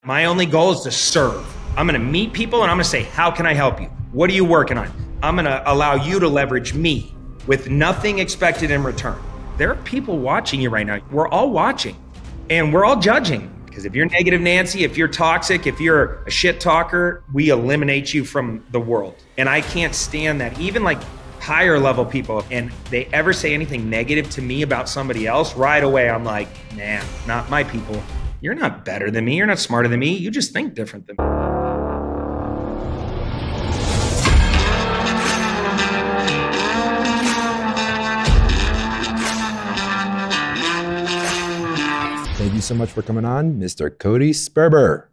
My only goal is to serve. I'm going to meet people and I'm going to say, how can I help you? What are you working on? I'm going to allow you to leverage me with nothing expected in return. There are people watching you right now. We're all watching and we're all judging. Because if you're negative Nancy, if you're toxic, if you're a shit talker, we eliminate you from the world. And I can't stand that. Even like higher level people, and they ever say anything negative to me about somebody else, right away I'm like, nah, not my people. You're not better than me. You're not smarter than me. You just think different than me. Thank you so much for coming on, Mr. Cody Sperber.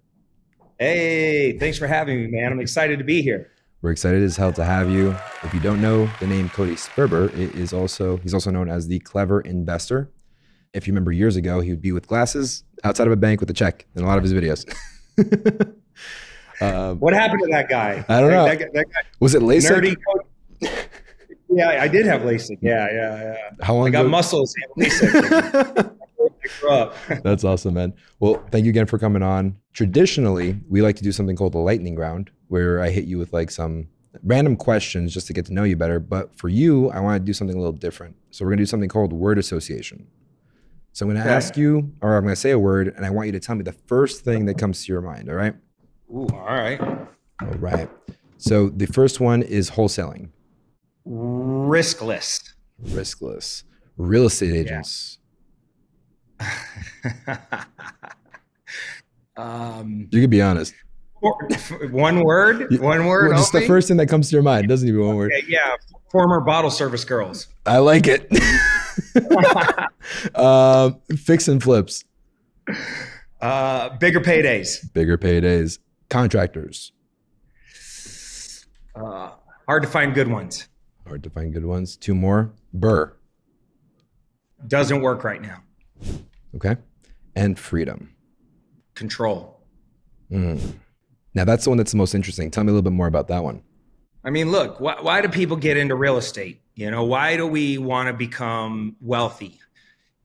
Hey, thanks for having me, man. I'm excited to be here. We're excited as hell to have you. If you don't know the name Cody Sperber, he's also known as the clever investor. If you remember years ago, he would be with glasses outside of a bank with a check in a lot of his videos. What happened to that guy? I don't know. That guy, was it LASIK? Yeah, I did have LASIK. Yeah. How long I got ago? muscles and LASIK. That's awesome, man. Well, thank you again for coming on. Traditionally, we like to do something called the lightning round, where I hit you with like some random questions just to get to know you better. But for you, I want to do something a little different. So we're going to do something called word association. So I'm going to ask you, or I'm going to say a word, and I want you to tell me the first thing that comes to your mind. All right? Ooh, all right. All right. So the first one is wholesaling. Riskless. Riskless. Real estate agents. You could be honest. One word? One word? Well, just the first thing that comes to your mind. It doesn't even be one word. Okay, yeah. Former bottle service girls. I like it. Fix and flips. Bigger paydays. Bigger paydays. Contractors. Hard to find good ones. Hard to find good ones. Two more. Burr. Doesn't work right now. Okay. And freedom. Control. Now that's the one that's the most interesting. Tell me a little bit more about that one. I mean, look, why do people get into real estate? You know, why do we want to become wealthy?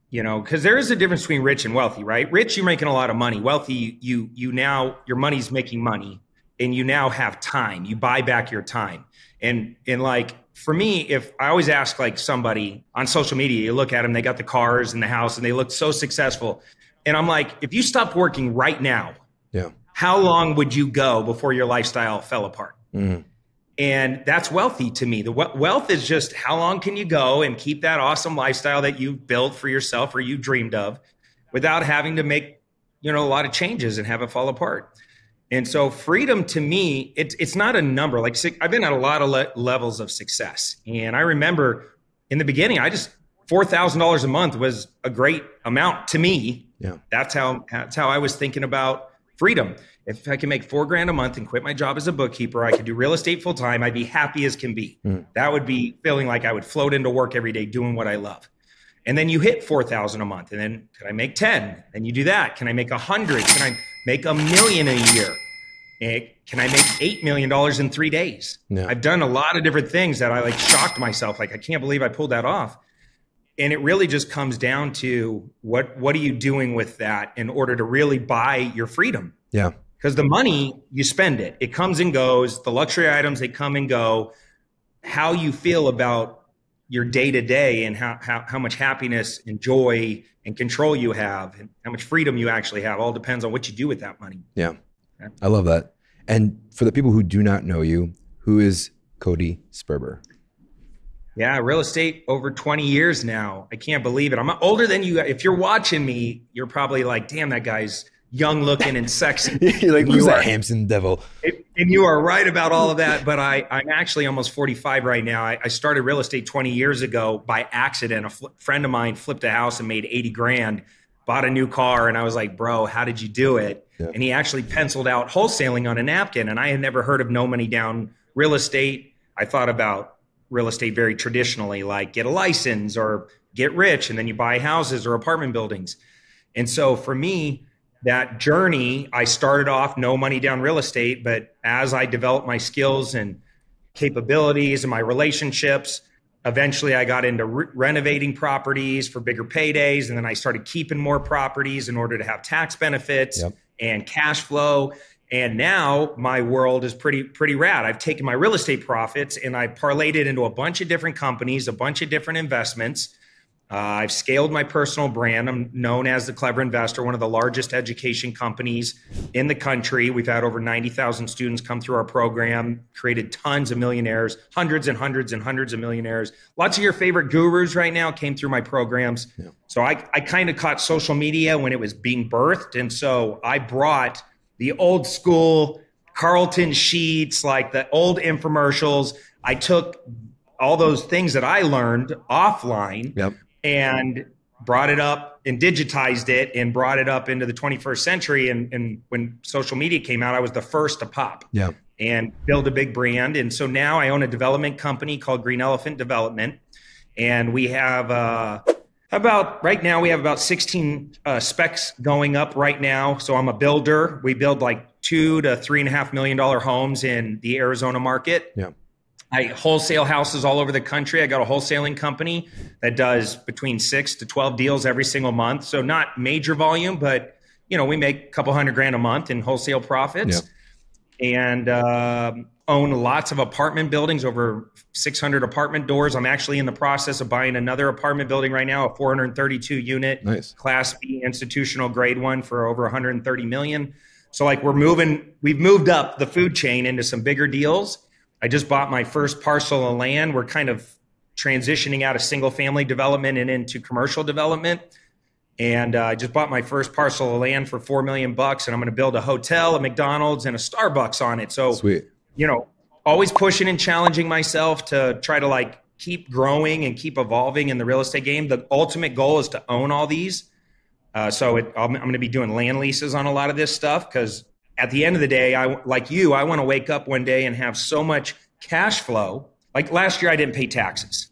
You know, because there is a difference between rich and wealthy, right? Rich, you're making a lot of money. Wealthy, you now, your money's making money and you now have time. You buy back your time. And like, for me, if I always ask like somebody on social media, you look at them, they got the cars and the house and they look so successful. And I'm like, if you stopped working right now, how long would you go before your lifestyle fell apart? And that's wealthy to me. The wealth is just how long can you go and keep that awesome lifestyle that you built for yourself or you dreamed of without having to make, you know, a lot of changes and have it fall apart. And so freedom to me, it's not a number. Like I've been at a lot of levels of success. And I remember in the beginning, $4,000 a month was a great amount to me. Yeah. That's how I was thinking about freedom. If I can make $4,000 a month and quit my job as a bookkeeper, I could do real estate full time. I'd be happy as can be. That would be feeling like I would float into work every day doing what I love. And then you hit $4,000 a month. And then could I make 10? Then you do that. Can I make 100? Can I make $1 million a year? Can I make $8 million in 3 days? Yeah. I've done a lot of different things that I like shocked myself. Like, I can't believe I pulled that off. And it really just comes down to what are you doing with that in order to really buy your freedom? Yeah. Because the money, you spend it. It comes and goes. The luxury items, they come and go. How you feel about your day-to-day and how much happiness and joy and control you have and how much freedom you actually have all depends on what you do with that money. Yeah. I love that. And for the people who do not know you, who is Cody Sperber? Yeah, real estate over 20 years now. I can't believe it. I'm older than you. If you're watching me, you're probably like, damn, that guy's young looking and sexy. You're like, who's that handsome devil? And you are right about all of that. But I'm actually almost 45 right now. I started real estate 20 years ago by accident. A friend of mine flipped a house and made 80 grand, bought a new car. And I was like, bro, how did you do it? Yeah. And he actually penciled out wholesaling on a napkin. And I had never heard of no money down real estate. I thought about real estate very traditionally, like get a license or get rich. And then you buy houses or apartment buildings. And so for me, that journey, I started off no money down real estate, but as I developed my skills and capabilities and my relationships, eventually I got into renovating properties for bigger paydays. And then I started keeping more properties in order to have tax benefits. Yep. and cash flow. And now my world is pretty rad. I've taken my real estate profits and I parlayed it into a bunch of different companies, a bunch of different investments. I've scaled my personal brand. I'm known as the Clever Investor, one of the largest education companies in the country. We've had over 90,000 students come through our program, created tons of millionaires, hundreds and hundreds and hundreds of millionaires. Lots of your favorite gurus right now came through my programs. Yeah. So I kind of caught social media when it was being birthed. And so I brought the old school Carlton sheets, like the old infomercials. I took all those things that I learned offline. Yep. And brought it up and digitized it and brought it up into the 21st century. And when social media came out, I was the first to pop and build a big brand. And so now I own a development company called Green Elephant Development. And we have right now we have about 16 specs going up right now. So I'm a builder. We build like $2 to $3.5 million homes in the Arizona market. Yeah. I wholesale houses all over the country. I got a wholesaling company that does between 6 to 12 deals every single month. So not major volume, but we make a couple $100,000 a month in wholesale profits. And own lots of apartment buildings, over 600 apartment doors. I'm actually in the process of buying another apartment building right now, a 432 unit, Class B institutional grade one for over 130 million. So like we've moved up the food chain into some bigger deals. I just bought my first parcel of land. We're kind of transitioning out of single family development and into commercial development. And I just bought my first parcel of land for $4 million, and I'm going to build a hotel, a McDonald's, and a Starbucks on it. So, sweet. Always pushing and challenging myself to try to like keep growing and keep evolving in the real estate game. The ultimate goal is to own all these. I'm going to be doing land leases on a lot of this stuff because at the end of the day, I want to wake up one day and have so much cash flow. Like last year, I didn't pay taxes,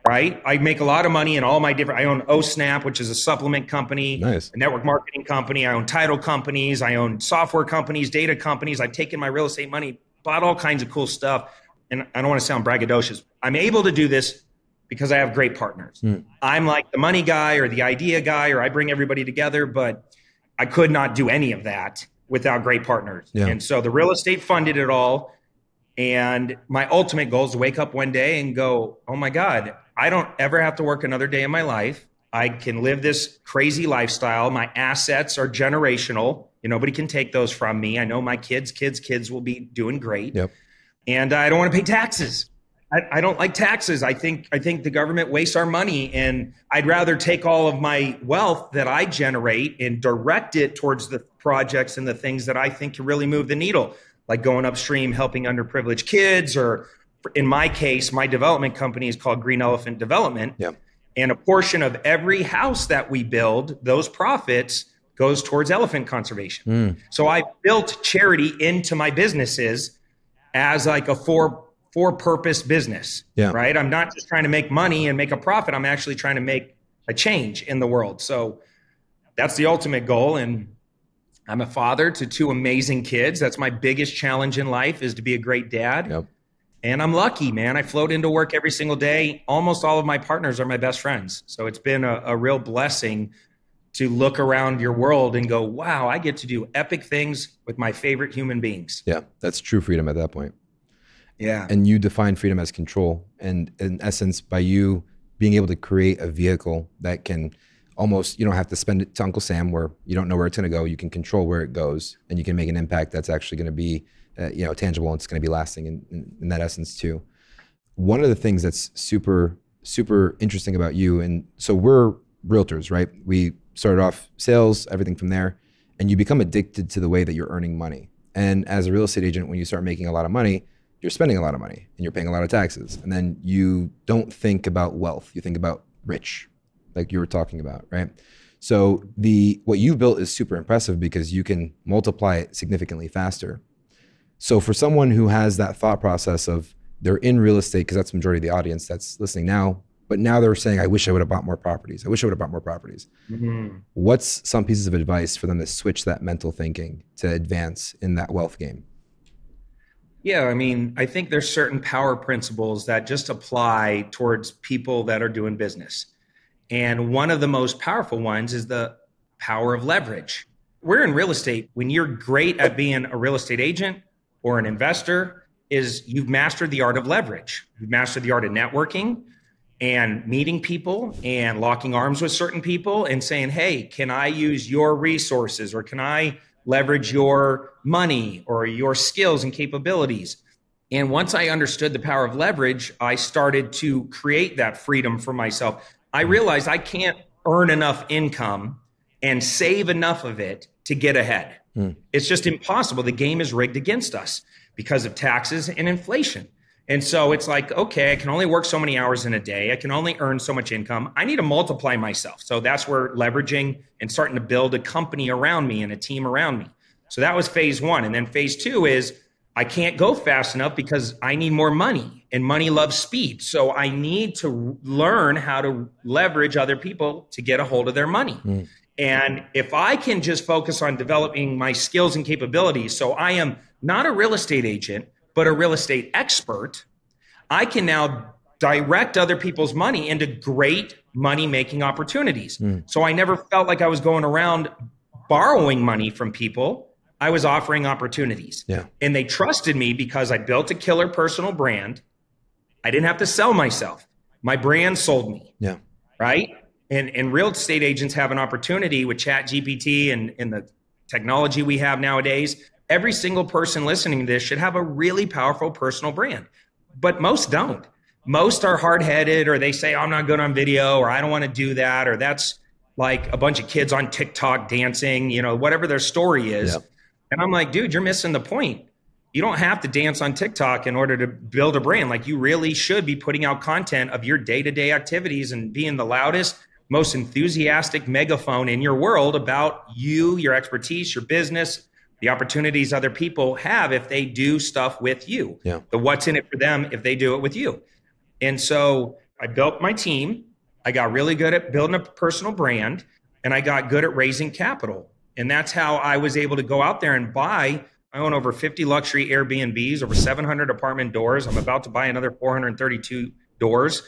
right? I make a lot of money in all my I own OSnap, which is a supplement company, a network marketing company. I own title companies. I own software companies, data companies. I've taken my real estate money, bought all kinds of cool stuff. And I don't want to sound braggadocious. I'm able to do this because I have great partners. I'm like the money guy or the idea guy, or I bring everybody together, but I could not do any of that without great partners. Yeah. And so the real estate funded it all. And my ultimate goal is to wake up one day and go, oh my God, I don't ever have to work another day in my life. I can live this crazy lifestyle. My assets are generational. Nobody can take those from me. I know my kids will be doing great. Yep. And I don't want to pay taxes. I don't like taxes. I think the government wastes our money, and I'd rather take all of my wealth that I generate and direct it towards the projects and the things that I think can really move the needle, like going upstream, helping underprivileged kids, or in my case, my development company is called Green Elephant Development. Yeah. And a portion of every house that we build, those profits goes towards elephant conservation. So I built charity into my businesses as like a for-purpose business, right? I'm not just trying to make money and make a profit. I'm actually trying to make a change in the world. So that's the ultimate goal. And I'm a father to 2 amazing kids. That's my biggest challenge in life, is to be a great dad. Yep. And I'm lucky, man. I float into work every single day. Almost all of my partners are my best friends. So it's been a real blessing to look around your world and go, wow, I get to do epic things with my favorite human beings. Yeah, that's true freedom at that point. Yeah. And you define freedom as control. And in essence, by you being able to create a vehicle that can almost, you don't have to spend it to Uncle Sam where you don't know where it's going to go. You can control where it goes, and you can make an impact that's actually going to be tangible, and it's going to be lasting in that essence too. One of the things that's super, super interesting about you, and so we're realtors, right? We started off sales, everything from there, and you become addicted to the way that you're earning money. And as a real estate agent, when you start making a lot of money, you're spending a lot of money and you're paying a lot of taxes. And then you don't think about wealth. You think about rich, like you were talking about, right? So what you built is super impressive because you can multiply it significantly faster. So for someone who has that thought process of they're in real estate, because that's the majority of the audience that's listening now, but now they're saying, I wish I would have bought more properties. I wish I would have bought more properties. Mm-hmm. What's some pieces of advice for them to switch that mental thinking to advance in that wealth game? Yeah, I mean, I think there's certain power principles that just apply towards people that are doing business. And one of the most powerful ones is the power of leverage. we're in real estate. When you're great at being a real estate agent or an investor, is you've mastered the art of leverage. You've mastered the art of networking and meeting people and locking arms with certain people and saying, hey, can I use your resources, or can I leverage your money or your skills and capabilities? And once I understood the power of leverage, I started to create that freedom for myself. I realized I can't earn enough income and save enough of it to get ahead. It's just impossible. The game is rigged against us because of taxes and inflation. And so it's like, okay, I can only work so many hours in a day. I can only earn so much income. I need to multiply myself. So that's where leveraging and starting to build a company around me and a team around me. So that was phase one. And then phase two is I can't go fast enough because I need more money, and money loves speed. So I need to learn how to leverage other people to get a hold of their money. And if I can just focus on developing my skills and capabilities, so I am not a real estate agent, but a real estate expert, I can now direct other people's money into great money-making opportunities. So I never felt like I was going around borrowing money from people. I was offering opportunities. And they trusted me because I built a killer personal brand. I didn't have to sell myself. My brand sold me. Right? And real estate agents have an opportunity with ChatGPT and the technology we have nowadays. Every single person listening to this should have a really powerful personal brand, but most don't. Most are hard-headed, or they say, I'm not good on video, or I don't want to do that, or that's like a bunch of kids on TikTok dancing, you know, whatever their story is. And I'm like, dude, you're missing the point. You don't have to dance on TikTok in order to build a brand. Like, you really should be putting out content of your day-to-day activities and being the loudest, most enthusiastic megaphone in your world about you, your expertise, your business, the opportunities other people have if they do stuff with you, the what's in it for them if they do it with you. And so I built my team. I got really good at building a personal brand, and I got good at raising capital. And that's how I was able to go out there and buy. I own over 50 luxury Airbnbs, over 700 apartment doors. I'm about to buy another 432 doors.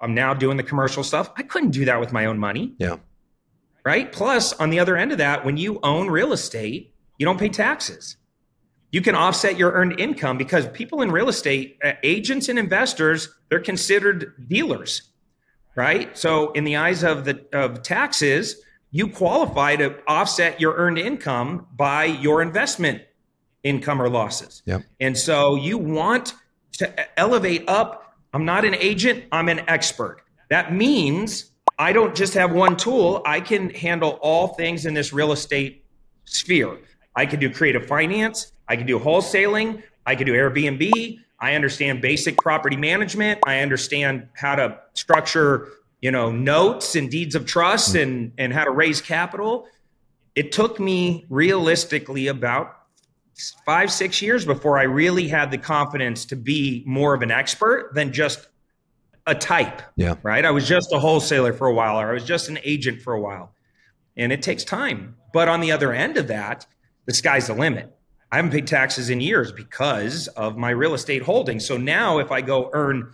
I'm now doing the commercial stuff. I couldn't do that with my own money. Right? Plus, on the other end of that, when you own real estate, you don't pay taxes. You can offset your earned income because people in real estate, agents and investors, they're considered dealers, right? So in the eyes of taxes, you qualify to offset your earned income by your investment income or losses. And so you want to elevate up. I'm not an agent, I'm an expert. That means I don't just have one tool. I can handle all things in this real estate sphere. I can do creative finance. I can do wholesaling. I can do Airbnb. I understand basic property management. I understand how to structure, notes and deeds of trust and how to raise capital. It took me realistically about 5-6 years before I really had the confidence to be more of an expert than just a type. Right? I was just a wholesaler for a while, or I was just an agent for a while. And it takes time. But on the other end of that, the sky's the limit. I haven't paid taxes in years because of my real estate holdings. So now if I go earn,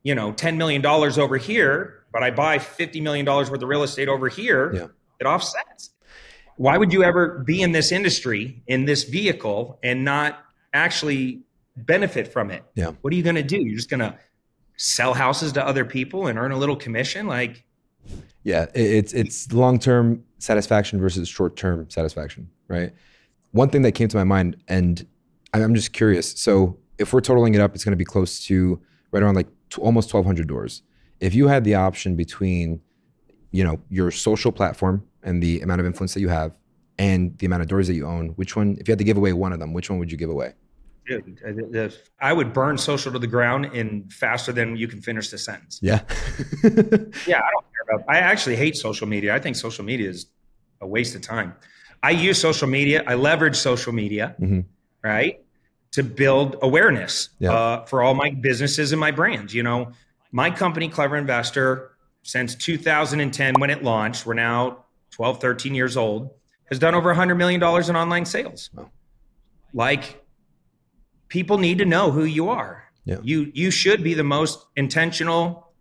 $10 million over here, but I buy $50 million worth of real estate over here, it offsets. Why would you ever be in this industry, in this vehicle, and not actually benefit from it? What are you going to do? You're just going to sell houses to other people and earn a little commission? It's long-term satisfaction versus short-term satisfaction, right? One thing that came to my mind, and I'm just curious. So if we're totaling it up, it's going to be close to right around almost 1,200 doors. If you had the option between, your social platform and the amount of influence that you have and the amount of doors that you own, which one, if you had to give away one of them, which one would you give away? Dude, I would burn social to the ground in faster than you can finish the sentence. I don't care about. I actually hate social media. I think social media is a waste of time. I use social media. I leverage social media, right, to build awareness for all my businesses and my brands. My company, Clever Investor, since 2010 when it launched, we're now 12, 13 years old, has done over $100 million in online sales. Wow. People need to know who you are. You should be the most intentional,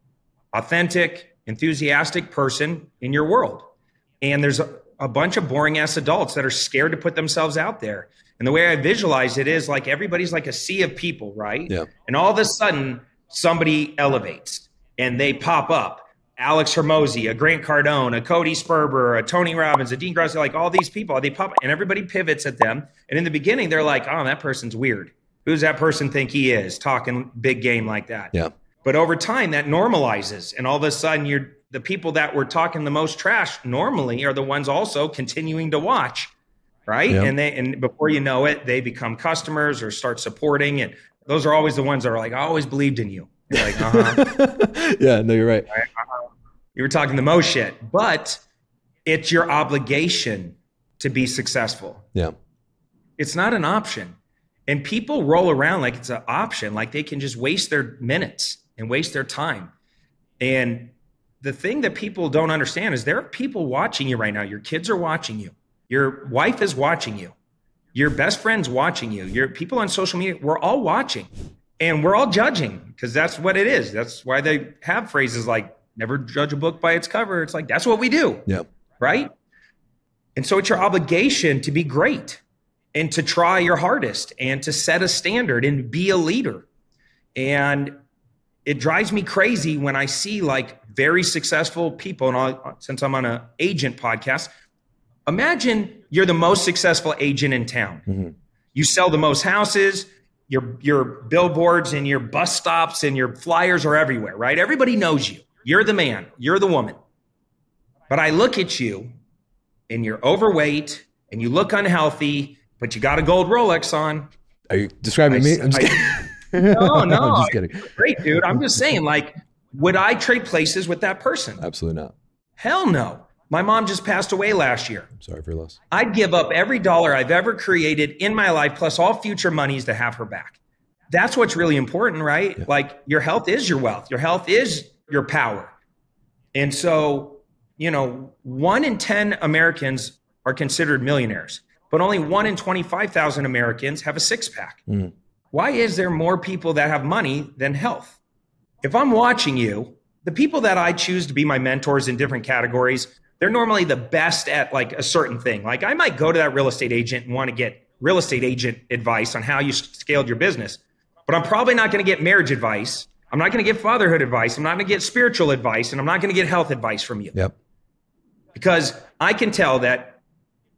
authentic, enthusiastic person in your world. And there's a bunch of boring ass adults that are scared to put themselves out there. And the way I visualize it is like everybody's like a sea of people, right? Yeah. And all of a sudden somebody elevates and they pop up. Alex Hormozy, a Grant Cardone, a Cody Sperber, a Tony Robbins, a Dean Grossi, like all these people, they pop and everybody pivots at them. And in the beginning, they're like, oh, that person's weird. Who's that person think he is talking big game like that? Yeah. But over time that normalizes. And all of a sudden the people that were talking the most trash normally are the ones also continuing to watch. Right. Yeah. And before you know it, they become customers or start supporting. And those are always the ones that are like, I always believed in you. You're like, Yeah, no, you're right. You were talking the most shit, but it's your obligation to be successful. Yeah. It's not an option. And people roll around like it's an option, like they can just waste their minutes and waste their time. And the thing that people don't understand is there are people watching you right now. Your kids are watching you. Your wife is watching you. Your best friend's watching you. Your people on social media, we're all watching and we're all judging because that's what it is. That's why they have phrases like never judge a book by its cover. It's like, that's what we do. Yeah. Right. And so it's your obligation to be great and to try your hardest and to set a standard and be a leader. And it drives me crazy when I see like very successful people. And since I'm on an agent podcast, imagine you're the most successful agent in town. Mm-hmm. You sell the most houses, your billboards and your bus stops and your flyers are everywhere, right? Everybody knows you. You're the man, you're the woman. But I look at you and you're overweight and you look unhealthy, but you got a gold Rolex on. Are you describing me? I'm just kidding. No, I'm just kidding. Great, dude. I'm just saying, like, would I trade places with that person? Absolutely not. Hell no. My mom just passed away last year. I'm sorry for your loss. I'd give up every dollar I've ever created in my life, plus all future monies to have her back. That's what's really important, right? Yeah. Like your health is your wealth. Your health is your power. And so, 1 in 10 Americans are considered millionaires, but only 1 in 25,000 Americans have a six-pack. Mm. Why is there more people that have money than health? If I'm watching you, the people that I choose to be my mentors in different categories, they're normally the best at like a certain thing. Like I might go to that real estate agent and want to get real estate agent advice on how you scaled your business, but I'm probably not going to get marriage advice. I'm not going to get fatherhood advice. I'm not going to get spiritual advice, and I'm not going to get health advice from you. Yep. Because I can tell that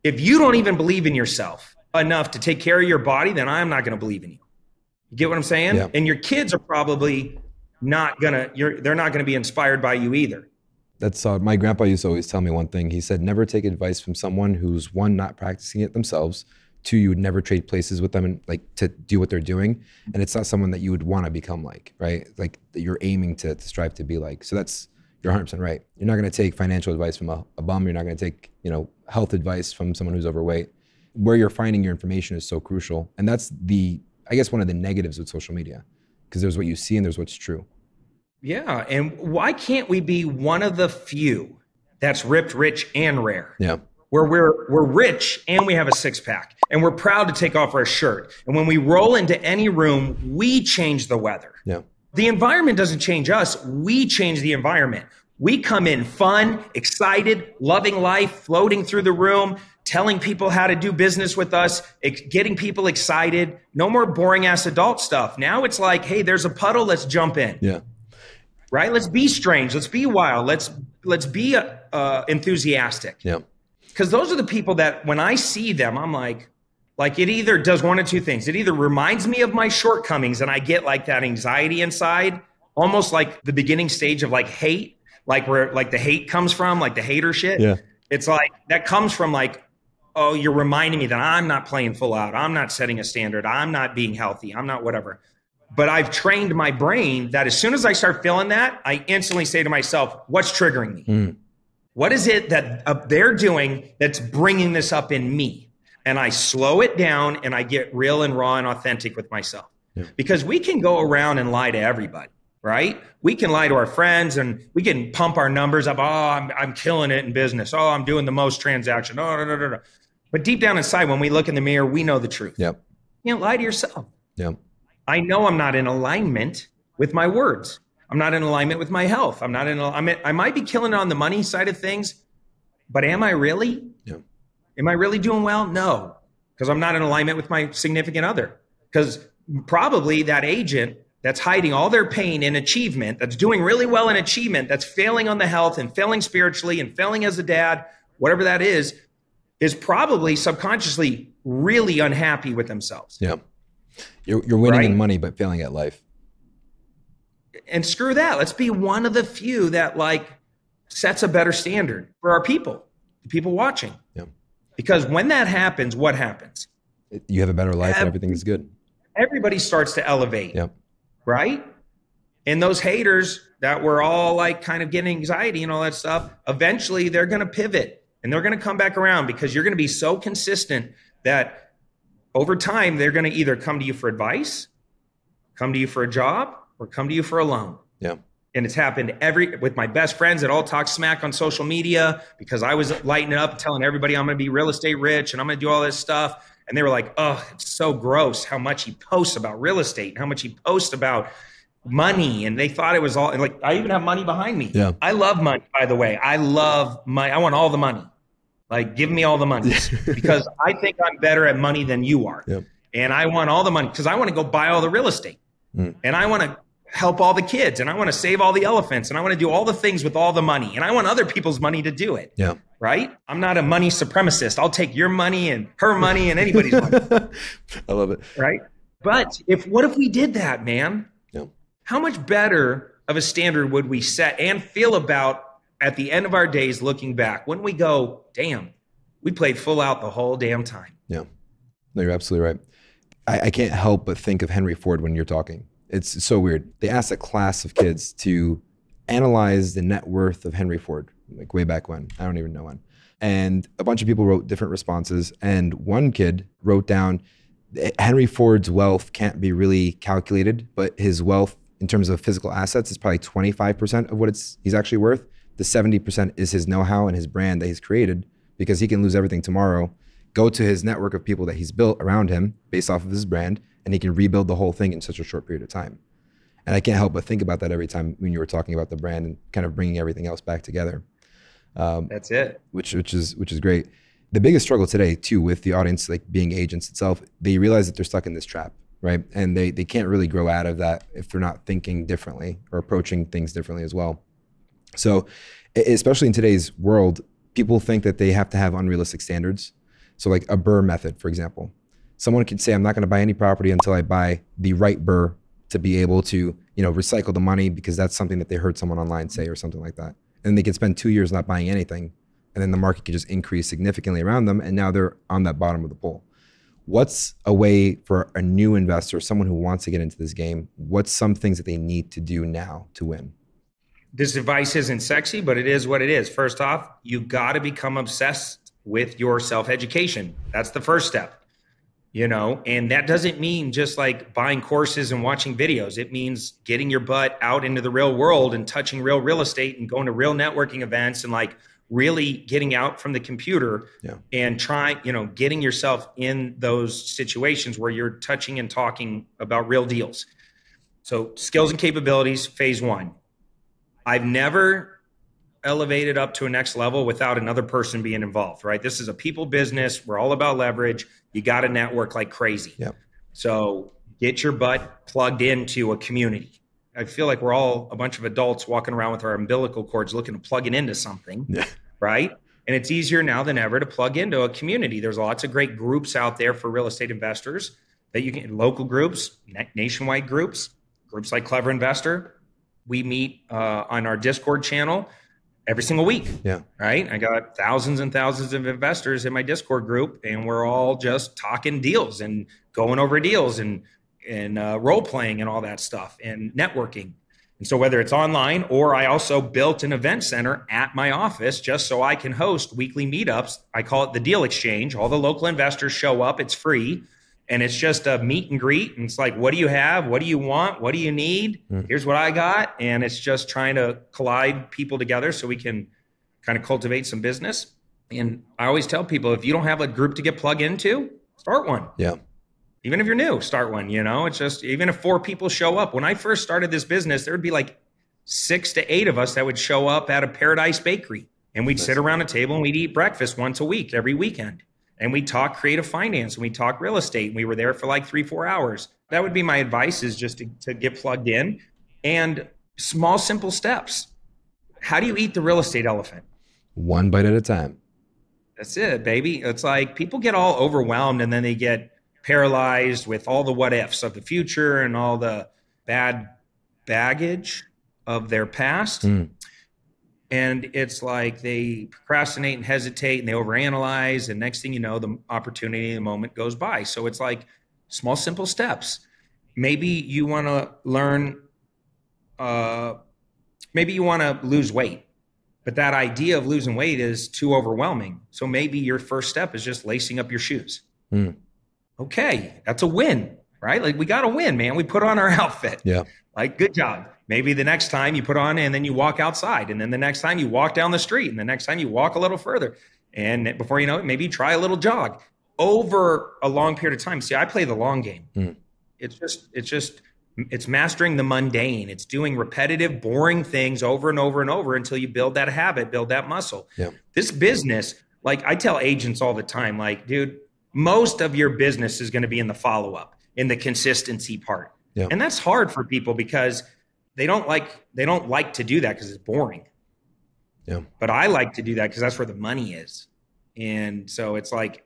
if you don't even believe in yourself enough to take care of your body, then I'm not going to believe in you. You get what I'm saying? Yep. And your kids are probably not going to, they're not going to be inspired by you either. That's my grandpa used to always tell me one thing. He said, never take advice from someone who's one, not practicing it themselves. Two, you would never trade places with them and like to do what they're doing. And it's not someone that you would want to become like, right? Like that you're aiming to strive to be like. So you're 100% right. You're not going to take financial advice from a bum. You're not going to take, health advice from someone who's overweight. Where you're finding your information is so crucial. And that's I guess one of the negatives with social media, because there's what you see and there's what's true. Yeah. And why can't we be one of the few that's ripped, rich, and rare? Yeah. Where we're rich and we have a six-pack and we're proud to take off our shirt. And when we roll into any room, we change the weather. Yeah. The environment doesn't change us. We change the environment. We come in fun, excited, loving life, floating through the room, telling people how to do business with us, getting people excited. No more boring ass adult stuff. Now it's like, hey, there's a puddle. Let's jump in. Yeah. Right. Let's be strange. Let's be wild. Let's be enthusiastic. Yeah. Because those are the people that when I see them, I'm like it either does one of two things. It either reminds me of my shortcomings and I get like that anxiety inside, almost like the beginning stage of like hate, like where like the hate comes from, like the hater shit. Yeah. It's like that comes from like, oh, you're reminding me that I'm not playing full out. I'm not setting a standard. I'm not being healthy. I'm not whatever. But I've trained my brain that as soon as I start feeling that, I instantly say to myself, what's triggering me? Mm. What is it that they're doing that's bringing this up in me? And I slow it down and I get real and raw and authentic with myself. Yeah. Because we can go around and lie to everybody, right? We can lie to our friends and we can pump our numbers up. Oh, I'm killing it in business. Oh, I'm doing the most transaction. Oh, no. But deep down inside, when we look in the mirror, we know the truth. Yep. You can't lie to yourself. Yep. I know I'm not in alignment with my words. I'm not in alignment with my health. I might be killing it on the money side of things, But am I really? Yeah. Am I really doing well? No, because I'm not in alignment with my significant other. Because probably that agent that's hiding all their pain in achievement, that's doing really well in achievement, that's failing on the health and failing spiritually and failing as a dad, whatever that is probably subconsciously really unhappy with themselves. Yeah. You're winning in money, but failing at life. And screw that. Let's be one of the few that like sets a better standard for our people, the people watching. Yeah. Because when that happens, what happens? You have a better life and everything is good. Everybody starts to elevate. Yeah. Right? And those haters that were all like kind of getting anxiety and all that stuff, eventually they're going to pivot and they're going to come back around because you're going to be so consistent that over time, they're going to either come to you for advice, come to you for a job, or come to you for a loan. Yeah. And it's happened with my best friends that all talk smack on social media because I was lighting it up, telling everybody I'm going to be real estate rich and I'm going to do all this stuff. And they were like, oh, it's so gross how much he posts about real estate and how much he posts about money. And they thought it was all, and like, I even have money behind me. Yeah. I love money, by the way. I want all the money. Like, give me all the money because I think I'm better at money than you are. Yep. And I want all the money because I want to go buy all the real estate and I want to help all the kids and I want to save all the elephants and I want to do all the things with all the money and I want other people's money to do it. Yeah. Right? I'm not a money supremacist. I'll take your money and her money and anybody's money. I love it. Right? But what if we did that, man? Yeah. How much better of a standard would we set and feel about at the end of our days looking back when we go, damn, we played full out the whole damn time. Yeah. No, you're absolutely right. I can't help but think of Henry Ford when you're talking. It's so weird. They asked a class of kids to analyze the net worth of Henry Ford, like way back when. I don't even know when. And a bunch of people wrote different responses. And one kid wrote down, Henry Ford's wealth can't be really calculated, but his wealth in terms of physical assets is probably 25% of what he's actually worth. The 70% is his know-how and his brand that he's created, because he can lose everything tomorrow, go to his network of people that he's built around him based off of his brand, and he can rebuild the whole thing in such a short period of time. And I can't help but think about that every time when you were talking about the brand and kind of bringing everything else back together. That's it. Which is great. The biggest struggle today too with the audience, like being agents itself, they realize that they're stuck in this trap, right? And they can't really grow out of that if they're not thinking differently or approaching things differently as well. So especially in today's world, people think that they have to have unrealistic standards. So like a BRRRR method, for example. Someone could say, I'm not going to buy any property until I buy the right BRRRR to be able to, recycle the money, because that's something that they heard someone online say or something like that. And they could spend 2 years not buying anything, and then the market could just increase significantly around them, and now they're on that bottom of the pool. What's a way for a new investor, someone who wants to get into this game, what's some things that they need to do now to win? This advice isn't sexy, but it is what it is. First off, you got to become obsessed with your self-education. That's the first step, and that doesn't mean just like buying courses and watching videos. It means getting your butt out into the real world and touching real estate and going to real networking events and like really getting out from the computer and trying, getting yourself in those situations where you're touching and talking about real deals. So skills and capabilities, phase one. I've never elevated up to a next level without another person being involved, right? This is a people business. We're all about leverage. You got to network like crazy. Yep. So get your butt plugged into a community. I feel like we're all a bunch of adults walking around with our umbilical cords looking to plug it into something, right? And it's easier now than ever to plug into a community. There's lots of great groups out there for real estate investors that you can, local groups, nationwide groups like Clever Investor. We meet on our Discord channel every single week. Yeah. Right. I got thousands and thousands of investors in my Discord group, and we're all just talking deals and going over deals and role playing and all that stuff and networking. And so whether it's online, or I also built an event center at my office just so I can host weekly meetups. I call it the Deal Exchange. All the local investors show up. It's free. And it's just a meet and greet. And it's like, what do you have? What do you want? What do you need? Here's what I got. And it's just trying to collide people together so we can kind of cultivate some business. And I always tell people, if you don't have a group to get plugged into, start one. Yeah. Even if you're new, start one. It's just, even if 4 people show up. When I first started this business, there would be like 6 to 8 of us that would show up at a Paradise Bakery And we'd sit around a table and we'd eat breakfast once a week, every weekend. And we'd talk creative finance and we'd talk real estate. And we were there for like 3-4 hours. That would be my advice, is just to get plugged in, and small, simple steps. How do you eat the real estate elephant? One bite at a time. That's it, baby. It's like people get all overwhelmed and then they get paralyzed with all the what ifs of the future and all the bad baggage of their past. And it's like they procrastinate and hesitate and they overanalyze. And next thing you know, the opportunity, the moment goes by. So it's like small, simple steps. Maybe you want to learn, maybe you want to lose weight, but that idea of losing weight is too overwhelming. So maybe your first step is just lacing up your shoes. Okay, that's a win, right? Like, we got to win, man. We put on our outfit. Yeah. Like, good job. Maybe the next time you put on and then you walk outside, and then the next time you walk down the street, and the next time you walk a little further. And before you know it, maybe you try a little jog over a long period of time. See, I play the long game. It's mastering the mundane. It's doing repetitive, boring things over and over and over until you build that habit, build that muscle. Yeah. This business, like I tell agents all the time, like, dude, most of your business is going to be in the follow-up, in the consistency part. Yeah. And that's hard for people because they don't like to do that because it's boring. Yeah. But I like to do that because that's where the money is. And so it's like,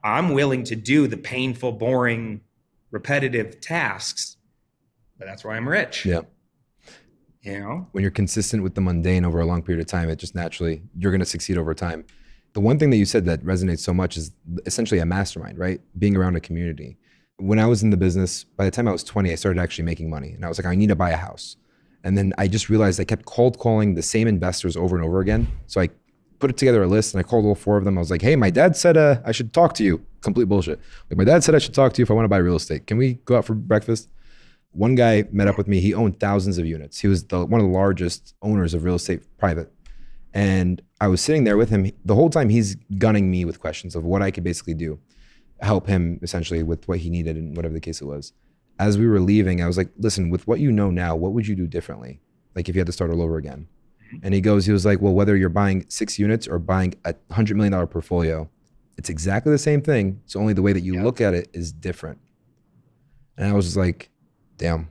I'm willing to do the painful, boring, repetitive tasks, but that's why I'm rich. Yeah. You know, when you're consistent with the mundane over a long period of time, it just naturally, you're going to succeed over time. The one thing that you said that resonates so much is essentially a mastermind, right? Being around a community. When I was in the business, by the time I was 20, I started actually making money. And I was like, I need to buy a house. And then I just realized I kept cold calling the same investors over and over again. So I put together a list and I called all 4 of them. I was like, hey, my dad said I should talk to you. Complete bullshit. Like, my dad said I should talk to you if I want to buy real estate. Can we go out for breakfast? One guy met up with me. He owned thousands of units. He was one of the largest owners of real estate private. And I was sitting there with him. The whole time he's gunning me with questions of what I could basically do, help him essentially with what he needed and whatever the case it was. As we were leaving, I was like, listen, with what you know now, what would you do differently? Like, if you had to start all over again. And he was like, well, whether you're buying 6 units or buying a $100 million portfolio, it's exactly the same thing. It's only the way that you look at it is different. And I was just like, damn,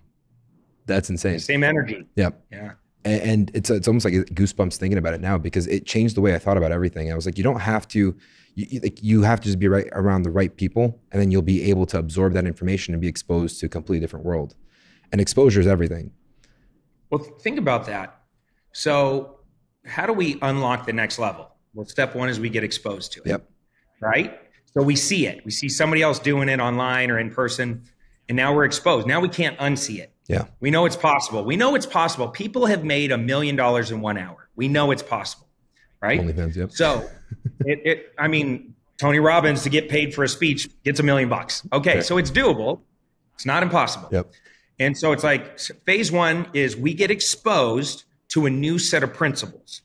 that's insane. Same energy. Yep. Yeah. And it's almost like goosebumps thinking about it now, because it changed the way I thought about everything. I was like, you don't have to, you have to just be right around the right people, and then you'll be able to absorb that information and be exposed to a completely different world. And exposure is everything. Well, think about that. So how do we unlock the next level? Well, step 1 is we get exposed to it. Yep. Right? So we see it. We see somebody else doing it online or in person, and now we're exposed. Now we can't unsee it. Yeah. We know it's possible. We know it's possible. People have made $1 million in 1 hour. We know it's possible, right? OnlyFans, yep. So I mean, Tony Robbins, to get paid for a speech, gets $1 million. Okay. So it's doable. It's not impossible. Yep. And so it's like phase 1 is we get exposed to a new set of principles.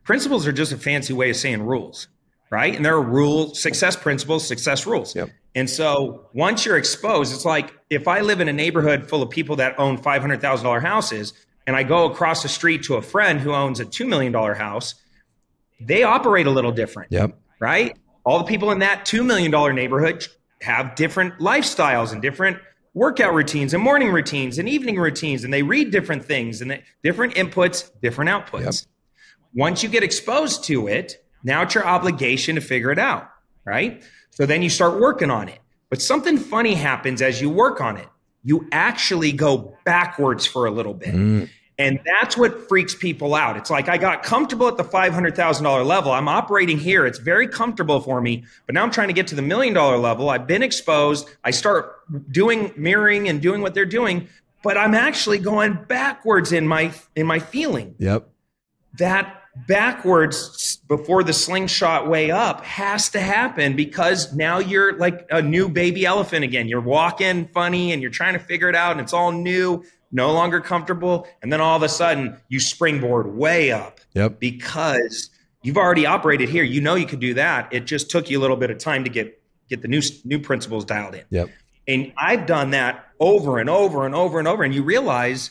Principles are just a fancy way of saying rules, right? And there are rules, success principles, success rules. Yep. And so once you're exposed, it's like if I live in a neighborhood full of people that own $500,000 houses, and I go across the street to a friend who owns a $2 million house, they operate a little different, Yep. right? All the people in that $2 million neighborhood have different lifestyles and different workout routines and morning routines and evening routines, and they read different things and different inputs, different outputs. Yep. Once you get exposed to it, now it's your obligation to figure it out, right? So then you start working on it. But something funny happens as you work on it. You actually go backwards for a little bit. And that's what freaks people out. It's like, I got comfortable at the $500,000 level. I'm operating here. It's very comfortable for me. But now I'm trying to get to the $1 million level. I've been exposed. I start mirroring and doing what they're doing. But I'm actually going backwards in my feeling. Yep. That backwards before the slingshot way up has to happen, because now you're like a new baby elephant again. You're walking funny and you're trying to figure it out, and it's all new, no longer comfortable. And then all of a sudden you springboard way up. Yep. Because you've already operated here. You know you could do that. It just took you a little bit of time to get the new principles dialed in. Yep. And I've done that over and over and over and over. And you realize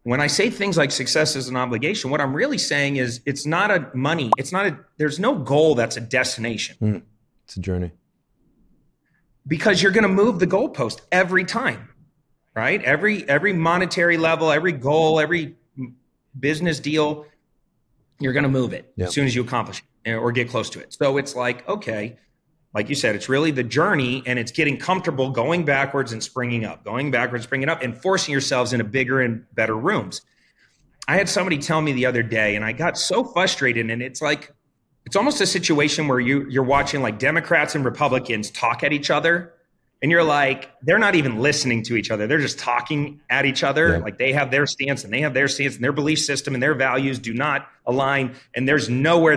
when I say things like success is an obligation, what I'm really saying is it's not a money. There's no goal that's a destination. It's a journey. Because you're going to move the goalpost every time, right? Every monetary level, every goal, every business deal, you're going to move it as soon as you accomplish it or get close to it. So it's like, okay, like you said, it's really the journey, and it's getting comfortable going backwards and springing up, and forcing yourselves into bigger and better rooms. I had somebody tell me the other day, and I got so frustrated, and it's like, it's almost a situation where you're watching like Democrats and Republicans talk at each other, and you're like, they're not even listening to each other. They're just talking at each other. Like they have their stance and they have their stance, and their belief system and their values do not align. And there's nowhere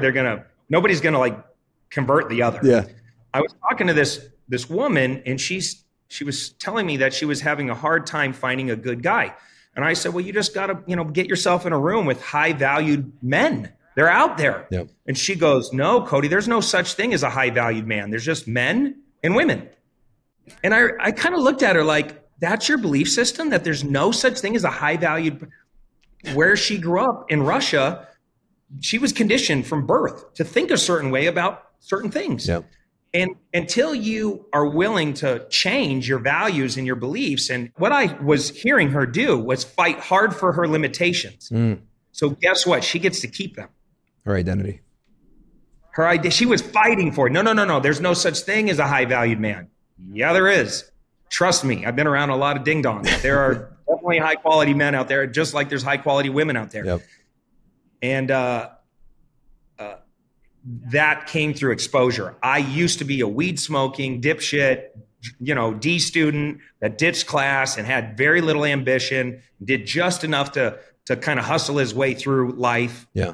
nobody's going to like convert the other. Yeah. I was talking to this woman, and she was telling me that she was having a hard time finding a good guy. And I said, well, you just got to, get yourself in a room with high valued men. They're out there. Yep. And she goes, no, Cody, there's no such thing as a high valued man. There's just men and women. And I kind of looked at her like, that's your belief system, that there's no such thing as a high valued. Where she grew up in Russia, she was conditioned from birth to think a certain way about certain things. Yep. And until you are willing to change your values and your beliefs, and what I was hearing her do was fight hard for her limitations. So guess what? She gets to keep them. Her identity. Her idea. She was fighting for it. No. There's no such thing as a high valued man. Yeah, there is. Trust me. I've been around a lot of ding dongs. There are definitely high quality men out there, just like there's high quality women out there. Yep. And that came through exposure. I used to be a weed smoking dipshit, D student that ditched class and had very little ambition, did just enough to kind of hustle his way through life. Yeah.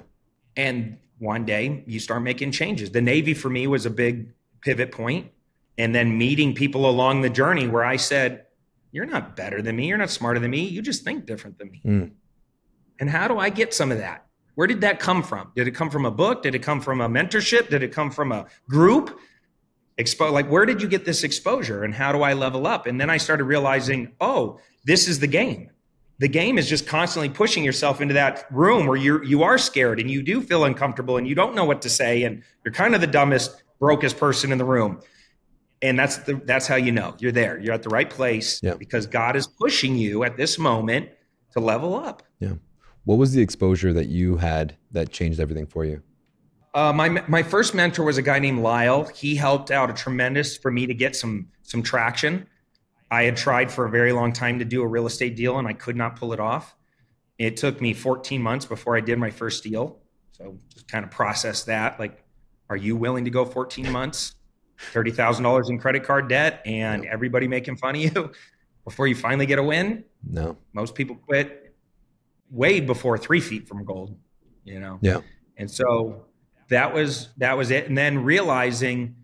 And one day you start making changes. The Navy for me was a big pivot point. And then meeting people along the journey where I said, you're not better than me. You're not smarter than me. You just think different than me. And how do I get some of that? Where did that come from? Did it come from a book? Did it come from a mentorship? Did it come from a group? Where did you get this exposure, and how do I level up? And then I started realizing, oh, this is the game. The game is just constantly pushing yourself into that room where you are scared and you do feel uncomfortable and you don't know what to say, and you're kind of the dumbest, brokest person in the room. And that's how you know you're there. You're at the right place because God is pushing you at this moment to level up. Yeah. What was the exposure that you had that changed everything for you? My first mentor was a guy named Lyle. He helped out for me to get some traction. I had tried for a very long time to do a real estate deal, and I could not pull it off. It took me 14 months before I did my first deal. So just kind of process that. Like, are you willing to go 14 months, $30,000 in credit card debt, and everybody making fun of you before you finally get a win? No. Most people quit way before 3 feet from gold, Yeah. And so that was it. And then realizing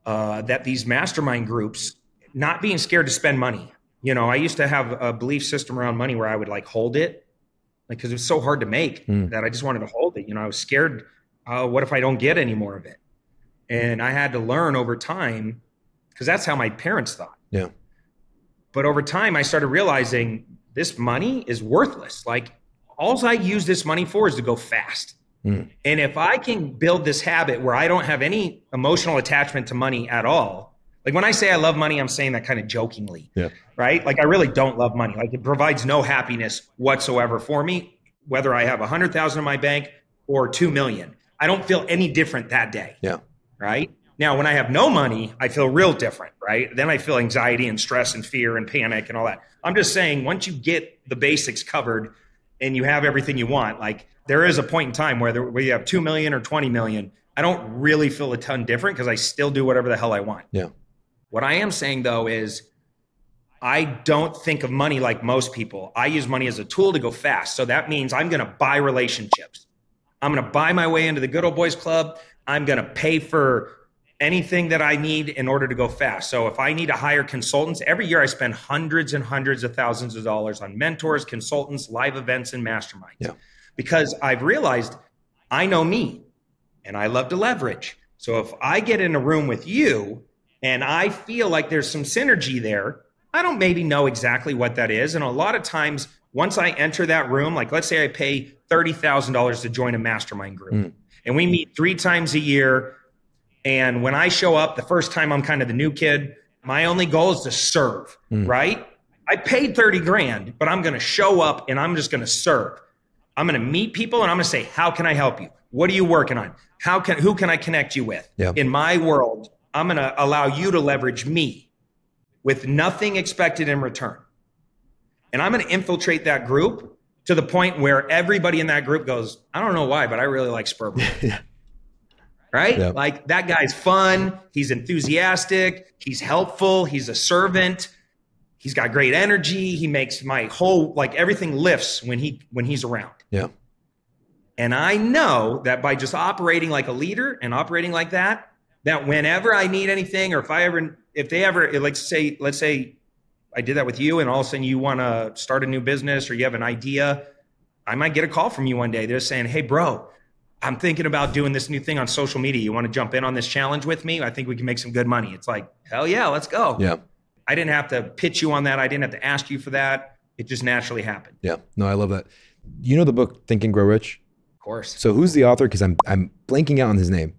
that these mastermind groups, not being scared to spend money. I used to have a belief system around money where I would hold it, because it was so hard to make that I just wanted to hold it. I was scared. What if I don't get any more of it? And I had to learn over time, because that's how my parents thought. Yeah. But over time, I started realizing this money is worthless. Like, all I use this money for is to go fast. And if I can build this habit where I don't have any emotional attachment to money at all, like when I say I love money, I'm saying that kind of jokingly, right? Like, I really don't love money. Like, it provides no happiness whatsoever for me, whether I have 100,000 in my bank or 2 million. I don't feel any different that day. Yeah. Right. Now, when I have no money, I feel real different, right? Then I feel anxiety and stress and fear and panic and all that. I'm just saying, once you get the basics covered and you have everything you want, like, there is a point in time where you have 2 million or 20 million, I don't really feel a ton different because I still do whatever the hell I want. Yeah. What I am saying, though, is I don't think of money like most people. I use money as a tool to go fast. So that means I'm going to buy relationships. I'm going to buy my way into the good old boys club. I'm going to pay for anything that I need in order to go fast. So if I need to hire consultants, every year I spend hundreds and hundreds of thousands of dollars on mentors, consultants, live events, and masterminds. Yeah. Because I've realized I know me and I love to leverage. So if I get in a room with you and I feel like there's some synergy there, I don't maybe know exactly what that is. And a lot of times Once I enter that room, like let's say I pay $30,000 to join a mastermind group and we meet 3 times a year. And when I show up, the first time I'm kind of the new kid, my only goal is to serve, right? I paid 30 grand, but I'm going to show up and I'm just going to serve. I'm going to meet people and I'm going to say, how can I help you? What are you working on? Who can I connect you with? Yeah. In my world, I'm going to allow you to leverage me with nothing expected in return. And I'm going to infiltrate that group to the point where everybody in that group goes, I don't know why, but I really like Sperber. Yeah. Right? Yeah. Like that guy's fun. He's enthusiastic. He's helpful. He's a servant. He's got great energy. He makes my whole, like everything lifts when he's around. Yeah. And I know that by just operating like a leader and operating like that whenever I need anything, or if they ever, let's say I did that with you and all of a sudden you want to start a new business or you have an idea, I might get a call from you one day. They're saying, hey bro, I'm thinking about doing this new thing on social media. You want to jump in on this challenge with me? I think we can make some good money. It's like, hell yeah, let's go. Yeah. I didn't have to pitch you on that. I didn't have to ask you for that. It just naturally happened. Yeah. No, I love that. You know the book Think and Grow Rich? Of course. So who's the author? Because I'm blanking out on his name.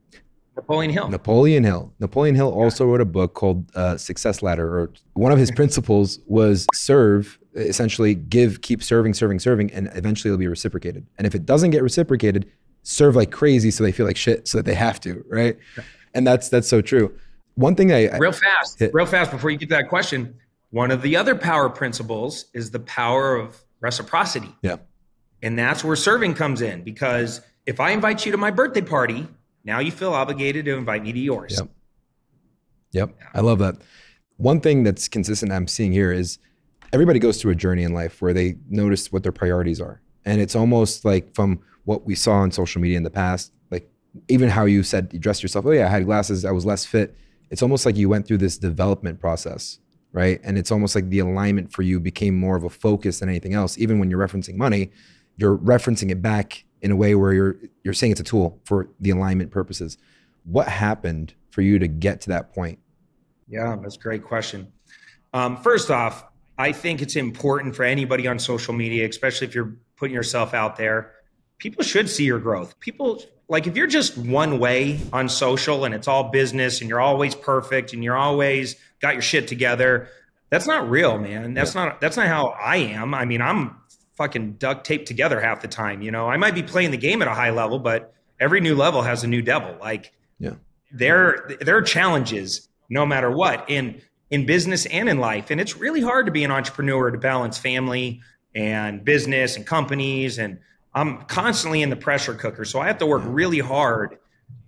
Napoleon Hill. Napoleon Hill also wrote a book called Success Ladder, or one of his principles was serve, essentially keep serving, and eventually it'll be reciprocated. And if it doesn't get reciprocated, serve like crazy so they feel like shit so that they have to, right? And that's so true. One thing real fast before you get to that question, one of the other power principles is the power of reciprocity. Yeah. And that's where serving comes in, because if I invite you to my birthday party, now you feel obligated to invite me to yours. Yep. I love that. One thing that's consistent I'm seeing here is everybody goes through a journey in life where they notice what their priorities are. And it's almost like from what we saw on social media in the past, like even how you said you dressed yourself, oh yeah, I had glasses, I was less fit. It's almost like you went through this development process, right? And it's almost like the alignment for you became more of a focus than anything else. Even when you're referencing money, you're referencing it back in a way where you're saying it's a tool for the alignment purposes. What happened for you to get to that point? Yeah, that's a great question. First off, I think it's important for anybody on social media, especially if you're putting yourself out there, people should see your growth. People, like if you're just one way on social and it's all business and you're always perfect and you're always got your shit together, that's not real, man. That's not how I am. I mean, I'm fucking duct taped together half the time. You know, I might be playing the game at a high level, but every new level has a new devil. Like there are challenges no matter what in business and in life. And it's really hard to be an entrepreneur, to balance family and business and companies. And I'm constantly in the pressure cooker. So I have to work really hard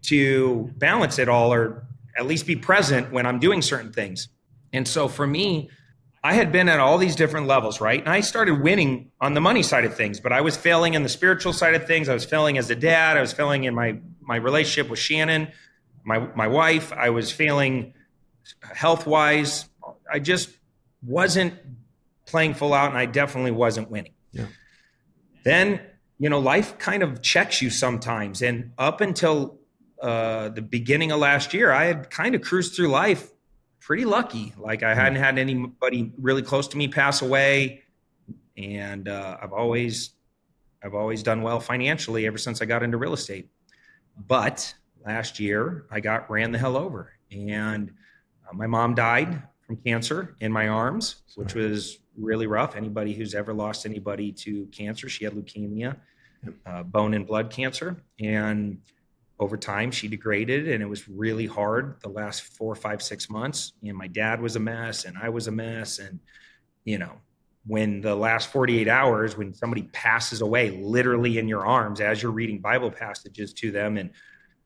to balance it all, or at least be present when I'm doing certain things. And so for me, I had been at all these different levels, right? And I started winning on the money side of things, but I was failing in the spiritual side of things. I was failing as a dad. I was failing in my relationship with Shannon, my wife. I was failing health-wise. I just wasn't playing full out, and I definitely wasn't winning. Yeah. Then, life kind of checks you sometimes. And up until the beginning of last year, I had kind of cruised through life pretty lucky. Like I hadn't had anybody really close to me pass away. And I've always done well financially ever since I got into real estate. But last year I ran the hell over, and my mom died from cancer in my arms, which was really rough. Anybody who's ever lost anybody to cancer, she had leukemia, bone and blood cancer. And over time, she degraded, and it was really hard the last 4, 5, 6 months. And my dad was a mess, and I was a mess. And, when the last 48 hours, when somebody passes away literally in your arms as you're reading Bible passages to them, and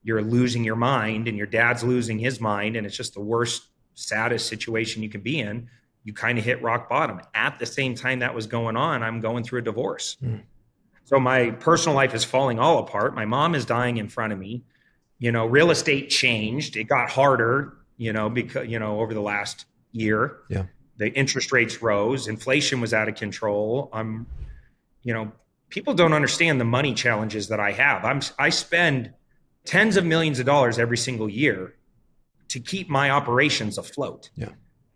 you're losing your mind, and your dad's losing his mind, and it's just the worst, saddest situation you can be in, you kind of hit rock bottom. At the same time that was going on, I'm going through a divorce. So my personal life is falling all apart. My mom is dying in front of me. Real estate changed. It got harder, because, over the last year. Yeah. The interest rates rose. Inflation was out of control. People don't understand the money challenges that I have. I spend tens of millions of dollars every single year to keep my operations afloat. Yeah.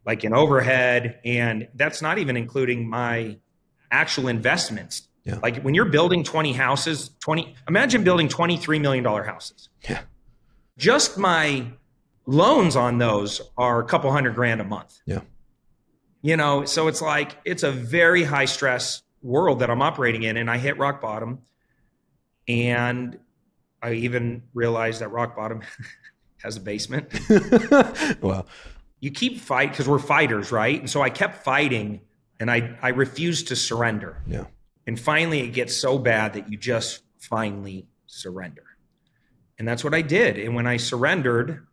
Like in overhead. And that's not even including my actual investments. Yeah. Like when you're building 20 houses, imagine building $23 million houses. Yeah. Just my loans on those are a couple $100,000 a month. Yeah. You know, so it's like, it's a very high stress world that I'm operating in. And I hit rock bottom. And I even realized that rock bottom has a basement. Wow. You keep fighting because we're fighters, right? And so I kept fighting and I refused to surrender. Yeah. And finally it gets so bad that you just finally surrender. And that's what I did. And when I surrendered,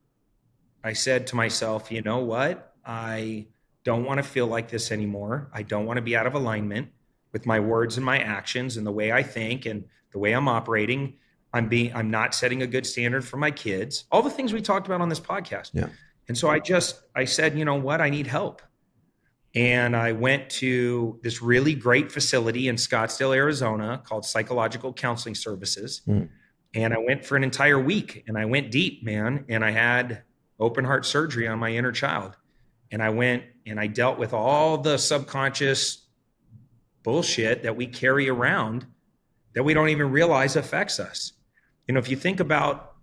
I said to myself, you know what? I don't want to feel like this anymore. I don't want to be out of alignment with my words and my actions and the way I think and the way I'm operating. I'm not setting a good standard for my kids. All the things we talked about on this podcast. Yeah. And so I said, you know what? I need help. And I went to this really great facility in Scottsdale, Arizona called Psychological Counseling Services. And I went for an entire week and I went deep, man. And I had open heart surgery on my inner child. And I went and I dealt with all the subconscious bullshit that we carry around that we don't even realize affects us. You know, if you think about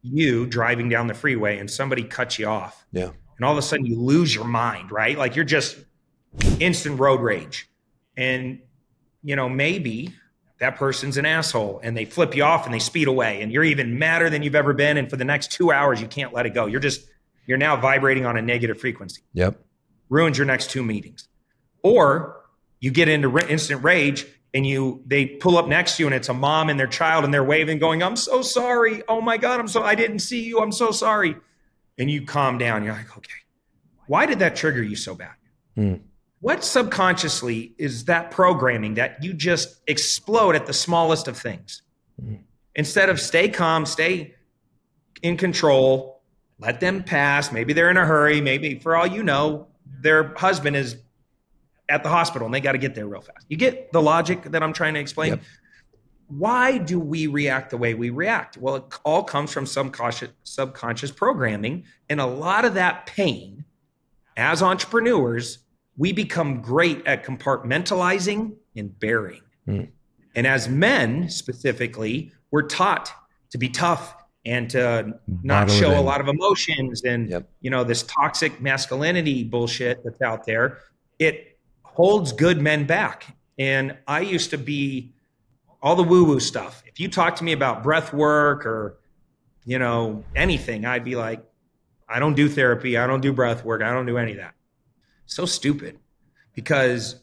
you driving down the freeway and somebody cuts you off. Yeah. And all of a sudden you lose your mind, right? Like you're just instant road rage. And, you know, maybe that person's an asshole and they flip you off and they speed away and you're even madder than you've ever been. And for the next 2 hours, you can't let it go. You're now vibrating on a negative frequency. Yep. Ruins your next 2 meetings. Or you get into instant rage and they pull up next to you and it's a mom and their child and they're waving going, I'm so sorry. Oh my God, I didn't see you. I'm so sorry. And you calm down. You're like, okay, why did that trigger you so bad? What subconsciously is that programming that you just explode at the smallest of things? Instead of stay calm, stay in control, let them pass. Maybe they're in a hurry. Maybe for all you know, their husband is at the hospital and they got to get there real fast. You get the logic that I'm trying to explain? Yep. Why do we react the way we react? Well, it all comes from subconscious programming. And a lot of that pain, as entrepreneurs, we become great at compartmentalizing and bearing. And as men specifically, we're taught to be tough and to not show a lot of emotions and, you know, this toxic masculinity bullshit that's out there. It holds good men back. And I used to be all the woo-woo stuff. If you talk to me about breath work or, you know, anything, I'd be like, I don't do therapy. I don't do breath work. I don't do any of that. So stupid. Because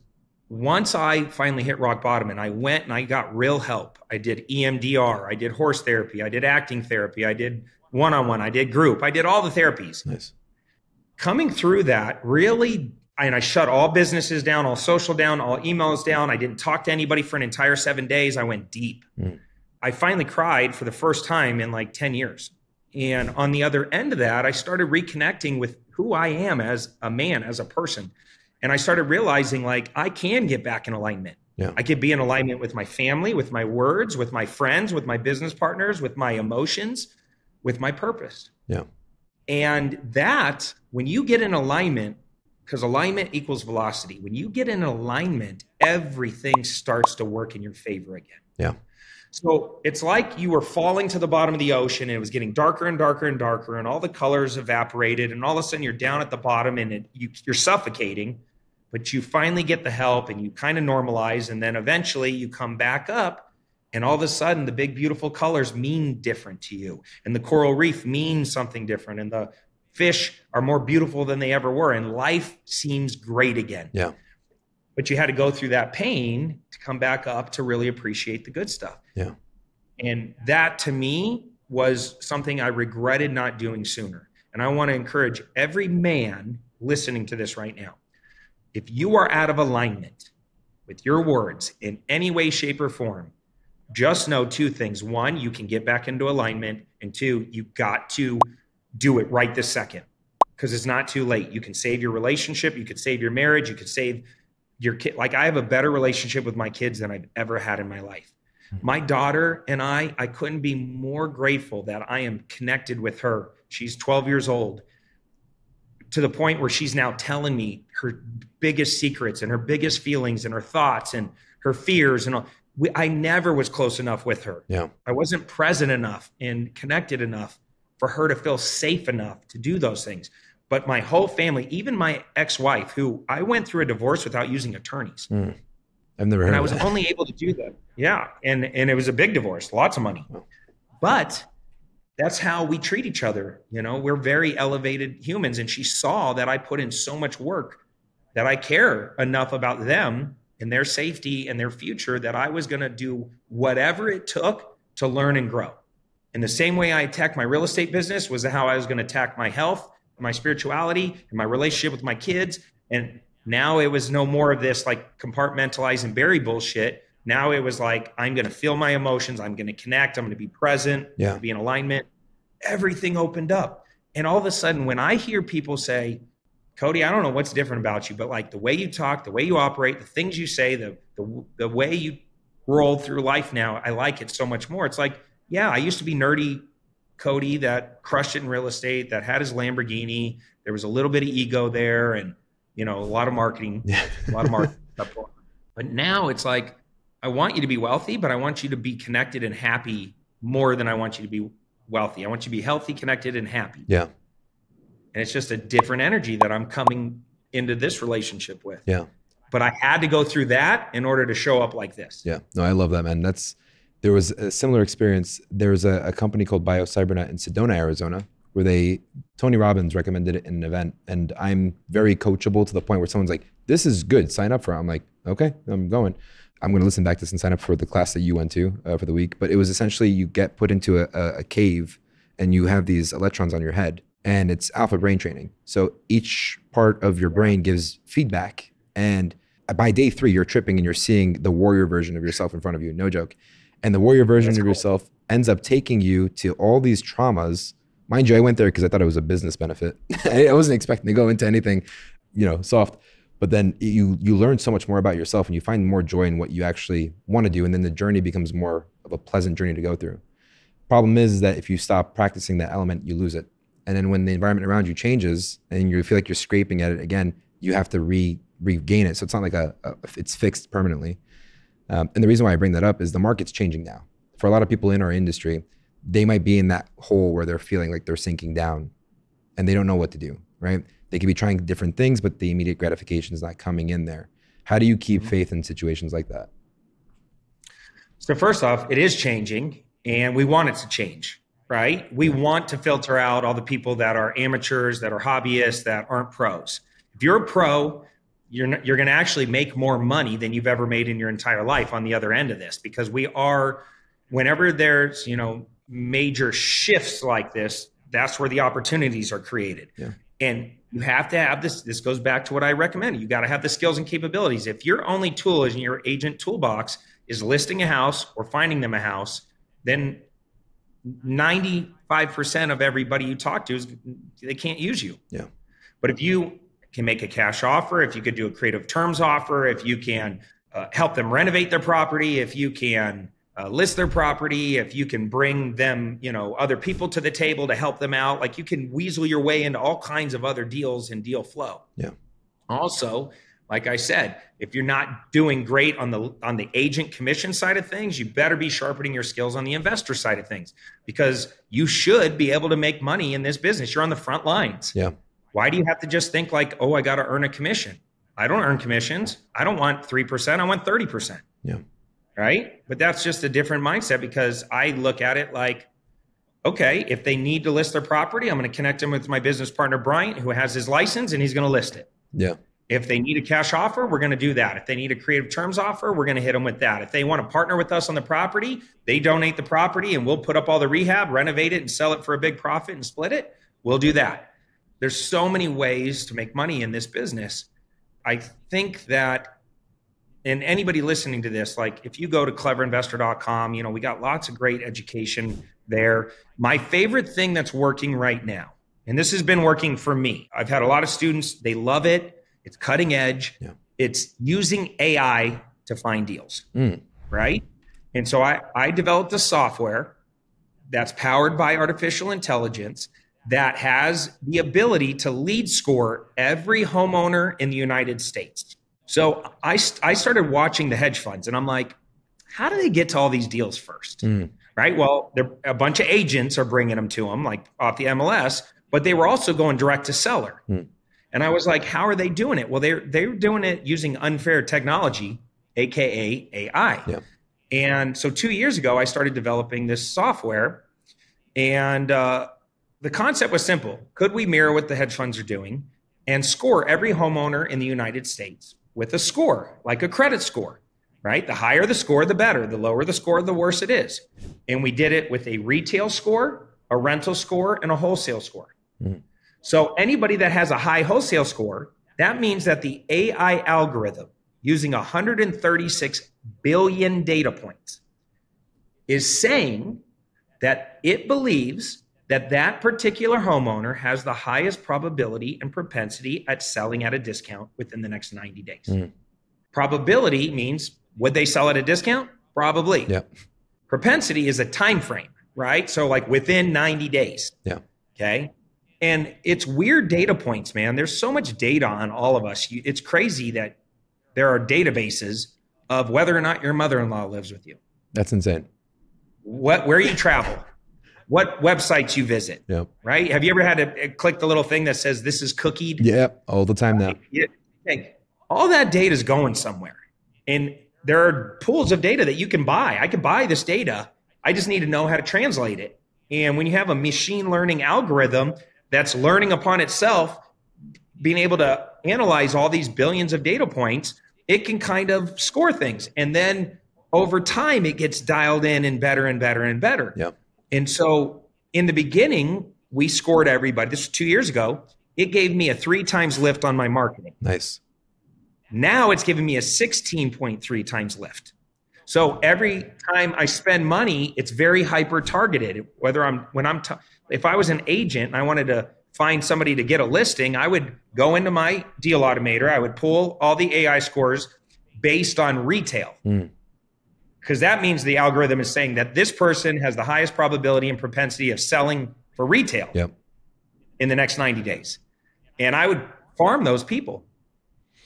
once I finally hit rock bottom and I went and I got real help, I did EMDR, I did horse therapy, I did acting therapy, I did one-on-one, I did group, I did all the therapies. Nice. Coming through that really, and I shut all businesses down, all social down, all emails down. I didn't talk to anybody for an entire 7 days. I went deep. I finally cried for the first time in like 10 years. And on the other end of that, I started reconnecting with who I am as a man, as a person. And I started realizing like I can get back in alignment. Yeah. I could be in alignment with my family, with my words, with my friends, with my business partners, with my emotions, with my purpose. Yeah. And that, when you get in alignment, because alignment equals velocity. When you get in alignment, everything starts to work in your favor again. Yeah. So it's like you were falling to the bottom of the ocean and it was getting darker and darker and darker and all the colors evaporated and all of a sudden you're down at the bottom and you're suffocating, but you finally get the help and you kind of normalize and then eventually you come back up and all of a sudden the big, beautiful colors mean different to you and the coral reef means something different and the fish are more beautiful than they ever were and life seems great again. Yeah. But you had to go through that pain to come back up to really appreciate the good stuff. Yeah. And that to me was something I regretted not doing sooner. And I want to encourage every man listening to this right now. If you are out of alignment with your words in any way, shape, or form, just know 2 things. 1, you can get back into alignment. And 2, you got to do it right this second because it's not too late. You can save your relationship. You could save your marriage. You could save your kid. Like I have a better relationship with my kids than I've ever had in my life. My daughter and I couldn't be more grateful that I am connected with her. She's 12 years old to the point where she's now telling me her biggest secrets and her biggest feelings and her thoughts and her fears and all. I never was close enough with her. Yeah. I wasn't present enough and connected enough for her to feel safe enough to do those things. But my whole family, even my ex-wife, who I went through a divorce without using attorneys. I've never heard and of I was that. only able to do that. Yeah. And it was a big divorce, lots of money. But that's how we treat each other. You know, we're very elevated humans. And she saw that I put in so much work, that I care enough about them and their safety and their future, that I was going to do whatever it took to learn and grow. And the same way I attacked my real estate business was how I was going to attack my health, my spirituality, and my relationship with my kids. And now it was no more of this like compartmentalize and bury bullshit. Now it was like, I'm going to feel my emotions. I'm going to connect. I'm going to be present, be in alignment. Everything opened up. And all of a sudden, when I hear people say, Cody, I don't know what's different about you, but like the way you talk, the way you operate, the things you say, the way you roll through life now, I like it so much more. It's like, yeah, I used to be nerdy Cody that crushed it in real estate, that had his Lamborghini. There was a little bit of ego there and, you know, a lot of marketing, stuff. But now it's like, I want you to be wealthy, but I want you to be connected and happy more than I want you to be wealthy. I want you to be healthy, connected, and happy. Yeah. And it's just a different energy that I'm coming into this relationship with. Yeah. But I had to go through that in order to show up like this. Yeah. No, I love that, man. There was a similar experience. There was a company called BioCybernet in Sedona, Arizona, where Tony Robbins recommended it in an event. And I'm very coachable to the point where someone's like, this is good, sign up for it. I'm like, okay, I'm going. I'm going to listen back to this and sign up for the class that you went to for the week. But it was essentially, you get put into a cave and you have these electrons on your head, and it's alpha brain training. So each part of your brain gives feedback. And by day 3, you're tripping and you're seeing the warrior version of yourself in front of you. No joke. And the warrior version of yourself ends up taking you to all these traumas. Mind you, I went there because I thought it was a business benefit. I wasn't expecting to go into anything, soft. But then you learn so much more about yourself and you find more joy in what you actually want to do. And then the journey becomes more of a pleasant journey to go through. Problem is that if you stop practicing that element, you lose it. And then when the environment around you changes and you feel like you're scraping at it again, you have to regain it. So it's not like it's fixed permanently. And the reason why I bring that up is the market's changing now. For a lot of people in our industry, they might be in that hole where they're feeling like they're sinking down and they don't know what to do, right? They could be trying different things, but the immediate gratification is not coming in there. How do you keep faith in situations like that? So first off, it is changing and we want it to change, right? We want to filter out all the people that are amateurs, that are hobbyists, that aren't pros. If you're a pro, you're going to actually make more money than you've ever made in your entire life on the other end of this, because whenever there's, major shifts like this, that's where the opportunities are created. Yeah. And you have to have this goes back to what I recommend. You got to have the skills and capabilities. If your only tool in your agent toolbox is listing a house or finding them a house, then 95% of everybody you talk to they can't use you. Yeah. But if you can make a cash offer, if you could do a creative terms offer, if you can help them renovate their property, if you can list their property, if you can bring them, other people to the table to help them out, like you can weasel your way into all kinds of other deals and deal flow. Yeah. Also, like I said, if you're not doing great on the agent commission side of things, you better be sharpening your skills on the investor side of things, because you should be able to make money in this business. You're on the front lines. Yeah. Why do you have to just think like, oh, I got to earn a commission? I don't earn commissions. I don't want 3%. I want 30%. Yeah. Right. But that's just a different mindset, because I look at it like, okay, if they need to list their property, I'm going to connect them with my business partner, Bryant, who has his license and he's going to list it. Yeah. If they need a cash offer, we're going to do that. If they need a creative terms offer, we're going to hit them with that. If they want to partner with us on the property, they donate the property and we'll put up all the rehab, renovate it and sell it for a big profit and split it. We'll do that. There's so many ways to make money in this business. I think that, and anybody listening to this, like if you go to cleverinvestor.com, we got lots of great education there. My favorite thing that's working right now, and this has been working for me. I've had a lot of students, they love it. It's cutting edge. Yeah. It's using AI to find deals, right? And so I developed a software that's powered by artificial intelligence that has the ability to lead score every homeowner in the United States. So I started watching the hedge funds, and I'm like, how do they get to all these deals first? Right? Well, a bunch of agents are bringing them to them, like off the MLS, but they were also going direct to seller. And I was like, how are they doing it? Well, they're doing it using unfair technology, AKA AI. Yeah. And so 2 years ago, I started developing this software, and the concept was simple. Could we mirror what the hedge funds are doing and score every homeowner in the United States with a score, like a credit score, right? The higher the score, the better. The lower the score, the worse it is. And we did it with a retail score, a rental score, and a wholesale score. So anybody that has a high wholesale score, that means that the AI algorithm, using 136 billion data points, is saying that it believes that that particular homeowner has the highest probability and propensity at selling at a discount within the next 90 days. Probability means, would they sell at a discount? Probably. Yeah. Propensity is a time frame, right? So like within 90 days. Yeah. Okay. And it's weird data points, man. There's so much data on all of us. It's crazy that there are databases of whether or not your mother-in-law lives with you. That's insane. Where you travel, what websites you visit, Yeah. right? Have you ever had to click the little thing that says this is cookied? Yeah, all the time now. Yeah. Hey, all that data is going somewhere. And there are pools of data that you can buy. I can buy this data. I just need to know how to translate it. And when you have a machine learning algorithm that's learning upon itself, being able to analyze all these billions of data points, it can kind of score things. And then over time, it gets dialed in and better and better and better. Yeah. And so in the beginning, we scored everybody. This was 2 years ago. It gave me a 3 times lift on my marketing. Nice. Now it's giving me a 16.3 times lift. So every time I spend money, it's very hyper targeted. If I was an agent and I wanted to find somebody to get a listing, I would go into my deal automator. I would pull all the AI scores based on retail. Because that means the algorithm is saying that this person has the highest probability and propensity of selling for retail in the next 90 days. And I would farm those people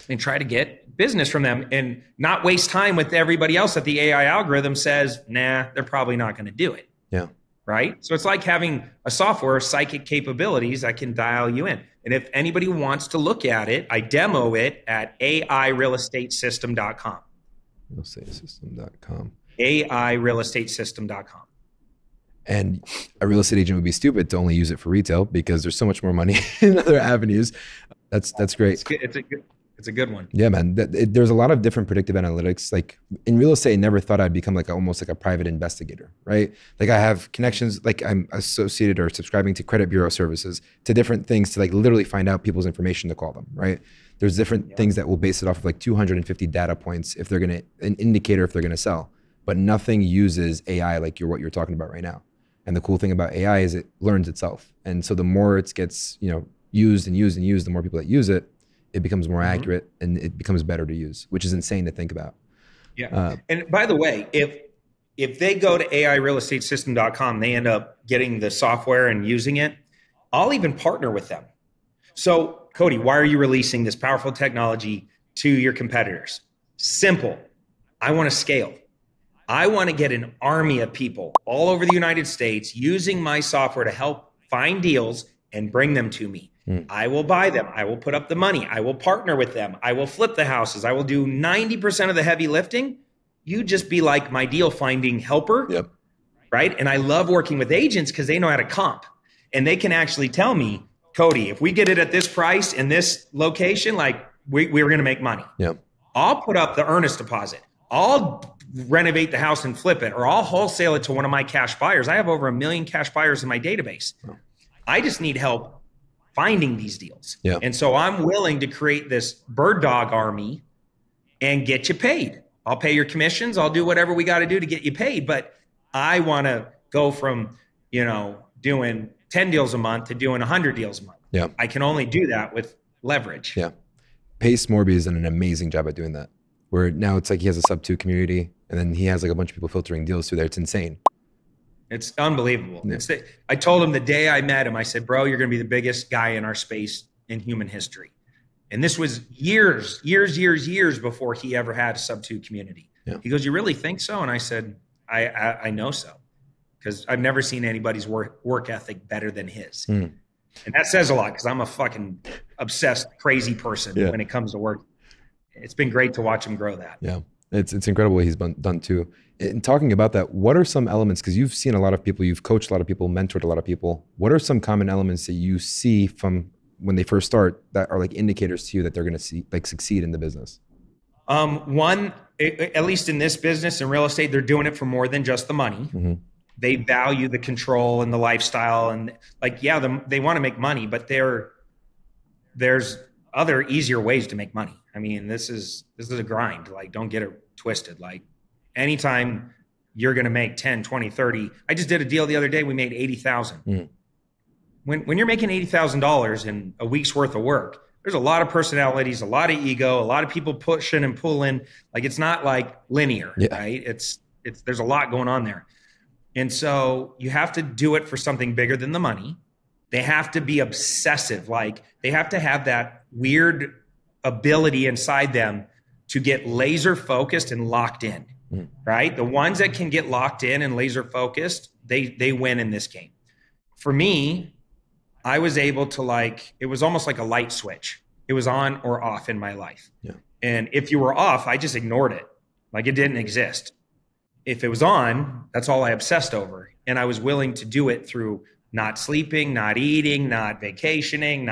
and try to get business from them and not waste time with everybody else that the AI algorithm says, nah, they're probably not going to do it. Yeah. Right? So it's like having a software, psychic capabilities that can dial you in. And if anybody wants to look at it, I demo it at airealestatesystem.com. Realestatesystem.com. airealestatesystem.com. And a real estate agent would be stupid to only use it for retail because there's so much more money in other avenues. That's great. It's a good one. Yeah, man. There's a lot of different predictive analytics. Like in real estate, I never thought I'd become almost like a private investigator, right? Like I have connections, like I'm associated or subscribing to credit bureau services, to different things to literally find out people's information to call them, right? There's different things that will base it off of 250 data points if they're an indicator if they're gonna sell, but nothing uses AI like what you're talking about right now. And the cool thing about AI is it learns itself. And so the more it gets, used and used and used, the more people that use it, it becomes more accurate and it becomes better to use, which is insane to think about. Yeah. And by the way, if they go to airealestatesystem.com, they end up getting the software and using it, I'll even partner with them. So Cody, why are you releasing this powerful technology to your competitors? Simple. I want to scale. I want to get an army of people all over the United States using my software to help find deals and bring them to me. I will buy them. I will put up the money. I will partner with them. I will flip the houses. I will do 90% of the heavy lifting. You just be like my deal finding helper, right? And I love working with agents because they know how to comp. And they can actually tell me, Cody, if we get it at this price in this location, we're going to make money. I'll put up the earnest deposit. I'll renovate the house and flip it, or I'll wholesale it to one of my cash buyers. I have over 1 million cash buyers in my database. I just need help finding these deals. And so I'm willing to create this bird dog army and get you paid. I'll pay your commissions. I'll do whatever we got to do to get you paid. But I want to go from, doing 10 deals a month to doing 100 deals a month. I can only do that with leverage. Pace Morby has done an amazing job at doing that. Where now it's like he has a sub 2 community and then he has a bunch of people filtering deals through there. It's insane. It's unbelievable. Yeah. I told him the day I met him, I said, bro, you're going to be the biggest guy in our space in human history. And this was years before he ever had a sub-2 community. Yeah. He goes, you really think so? And I said, I know so, because I've never seen anybody's work ethic better than his. And that says a lot, because I'm a fucking obsessed, crazy person when it comes to work. It's been great to watch him grow that. Yeah. It's incredible what he's done too. And talking about that, what are some elements, because you've seen a lot of people, you've coached a lot of people, mentored a lot of people. What are some common elements that you see from when they first start that are like indicators to you that they're going to succeed in the business? One, at least in this business in real estate, they're doing it for more than just the money. They value the control and the lifestyle, and like, they want to make money, but there's other easier ways to make money. I mean, this is a grind. Like, don't get it twisted. Like, anytime you're going to make 10, 20, 30, I just did a deal the other day. We made 80,000. When you're making $80,000 in a week's worth of work, there's a lot of personalities, a lot of ego, a lot of people pushing and pulling. Like, it's not like linear, right? There's a lot going on there. And so you have to do it for something bigger than the money. They have to be obsessive. Like, they have to have that weird ability inside them to get laser focused and locked in, right? The ones that can get locked in and laser focused, they win in this game. For me, I was able to, like, it was almost like a light switch. It was on or off in my life. And if you were off, I just ignored it. Like, it didn't exist. If it was on, that's all I obsessed over. And I was willing to do it through not sleeping, not eating, not vacationing,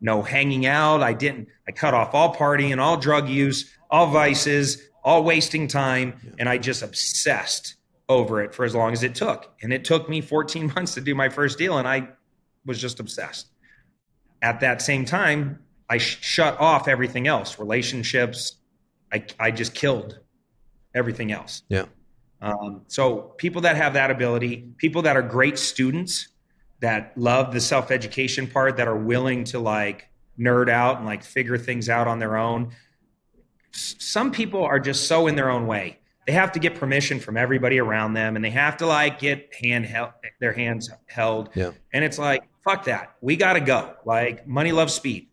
no hanging out. I cut off all partying, all drug use, all vices, all wasting time. And I just obsessed over it for as long as it took. And it took me 14 months to do my first deal. And I was just obsessed. At that same time, I shut off everything else, relationships. I just killed everything else. So people that have that ability, people that are great students, that love the self-education part, that are willing to like nerd out and like figure things out on their own. Some people are just so in their own way. They have to get permission from everybody around them, and they have to like get their hands held. And it's like, fuck that. We got to go. Like, money loves speed.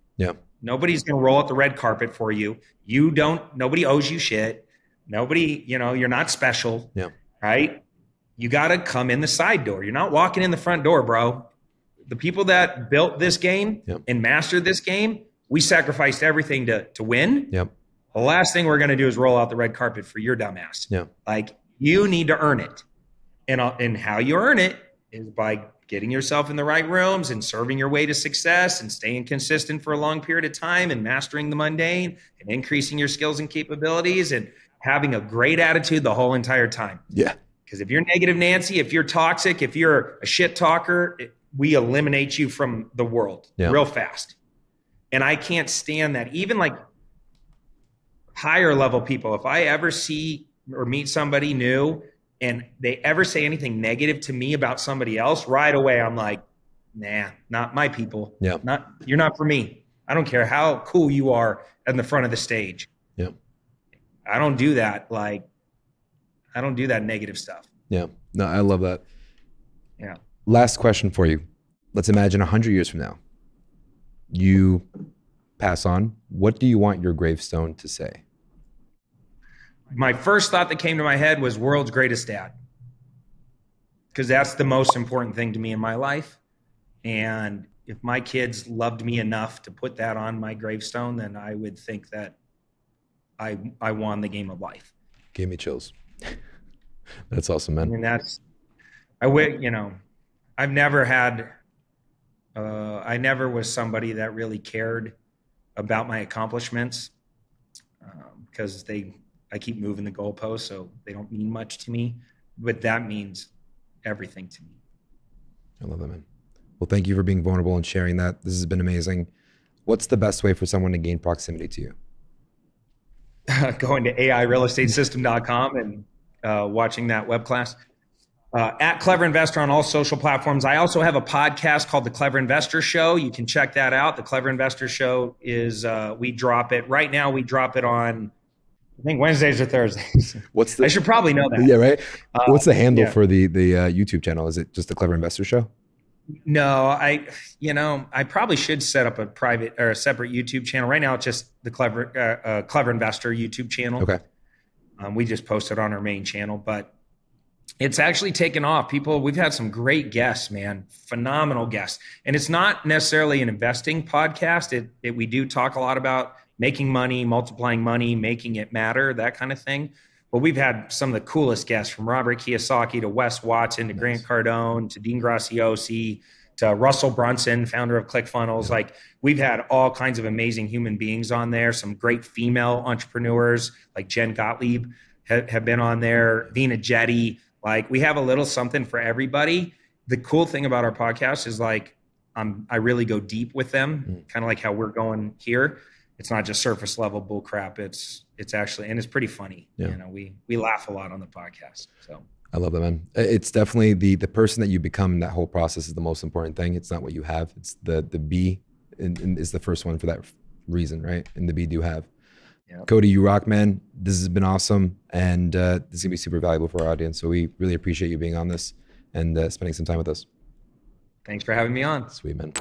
Nobody's going to roll out the red carpet for you. Nobody owes you shit. Nobody, you're not special. Right? You got to come in the side door. You're not walking in the front door, bro. The people that built this game and mastered this game, we sacrificed everything to win. The last thing we're going to do is roll out the red carpet for your dumb ass. Like, you need to earn it. And how you earn it is by getting yourself in the right rooms and serving your way to success and staying consistent for a long period of time and mastering the mundane and increasing your skills and capabilities and having a great attitude the whole entire time. Because if you're negative Nancy, if you're toxic, if you're a shit talker, we eliminate you from the world real fast. And I can't stand that. Even like higher level people, if I ever see or meet somebody new and they ever say anything negative to me about somebody else, right away I'm like, nah, not my people. You're not for me. I don't care how cool you are in the front of the stage. I don't do that. Like, I don't do that negative stuff. No, I love that. Last question for you. Let's imagine 100 years from now, you pass on. What do you want your gravestone to say? My first thought that came to my head was world's greatest dad. Because that's the most important thing to me in my life. And if my kids loved me enough to put that on my gravestone, then I would think that I won the game of life. Gave me chills. That's awesome, man. I mean, I've never had, I never was somebody that really cared about my accomplishments because I keep moving the goalposts, so they don't mean much to me, but that means everything to me. I love that, man. Well, thank you for being vulnerable and sharing that. This has been amazing. What's the best way for someone to gain proximity to you? Going to AIrealestatesystem.com and watching that web class. At Clever Investor on all social platforms. I also have a podcast called The Clever Investor Show. You can check that out. The Clever Investor Show is, we drop it. Right now we drop it on I think Wednesdays or Thursdays. What's the? I should probably know that. Yeah, right. What's the handle Yeah. for the YouTube channel? Is it just the Clever Investor Show? No, I probably should set up a private or a separate YouTube channel. Right now, it's just the Clever Investor YouTube channel. Okay. We just posted on our main channel, but it's actually taken off. We've had some great guests, man, phenomenal guests. And it's not necessarily an investing podcast. We do talk a lot about making money, multiplying money, making it matter, that kind of thing. But we've had some of the coolest guests, from Robert Kiyosaki to Wes Watson to Grant Cardone to Dean Graziosi to Russell Brunson, founder of ClickFunnels. Like, we've had all kinds of amazing human beings on there. Some great female entrepreneurs like Jen Gottlieb have been on there. Vina Jetty. Like, we have a little something for everybody. The cool thing about our podcast is, like, I really go deep with them, kind of like how we're going here. It's not just surface level bull crap. It's actually, and it's pretty funny. Yeah. You know, we laugh a lot on the podcast. So I love that, man. It's definitely the person that you become in that whole process is the most important thing. It's not what you have. It's the be and is the first one for that reason, right? And the be do have. Yep. Cody, you rock, man. This has been awesome. And this is going to be super valuable for our audience. So we really appreciate you being on this and spending some time with us. Thanks for having me on. Sweet, man.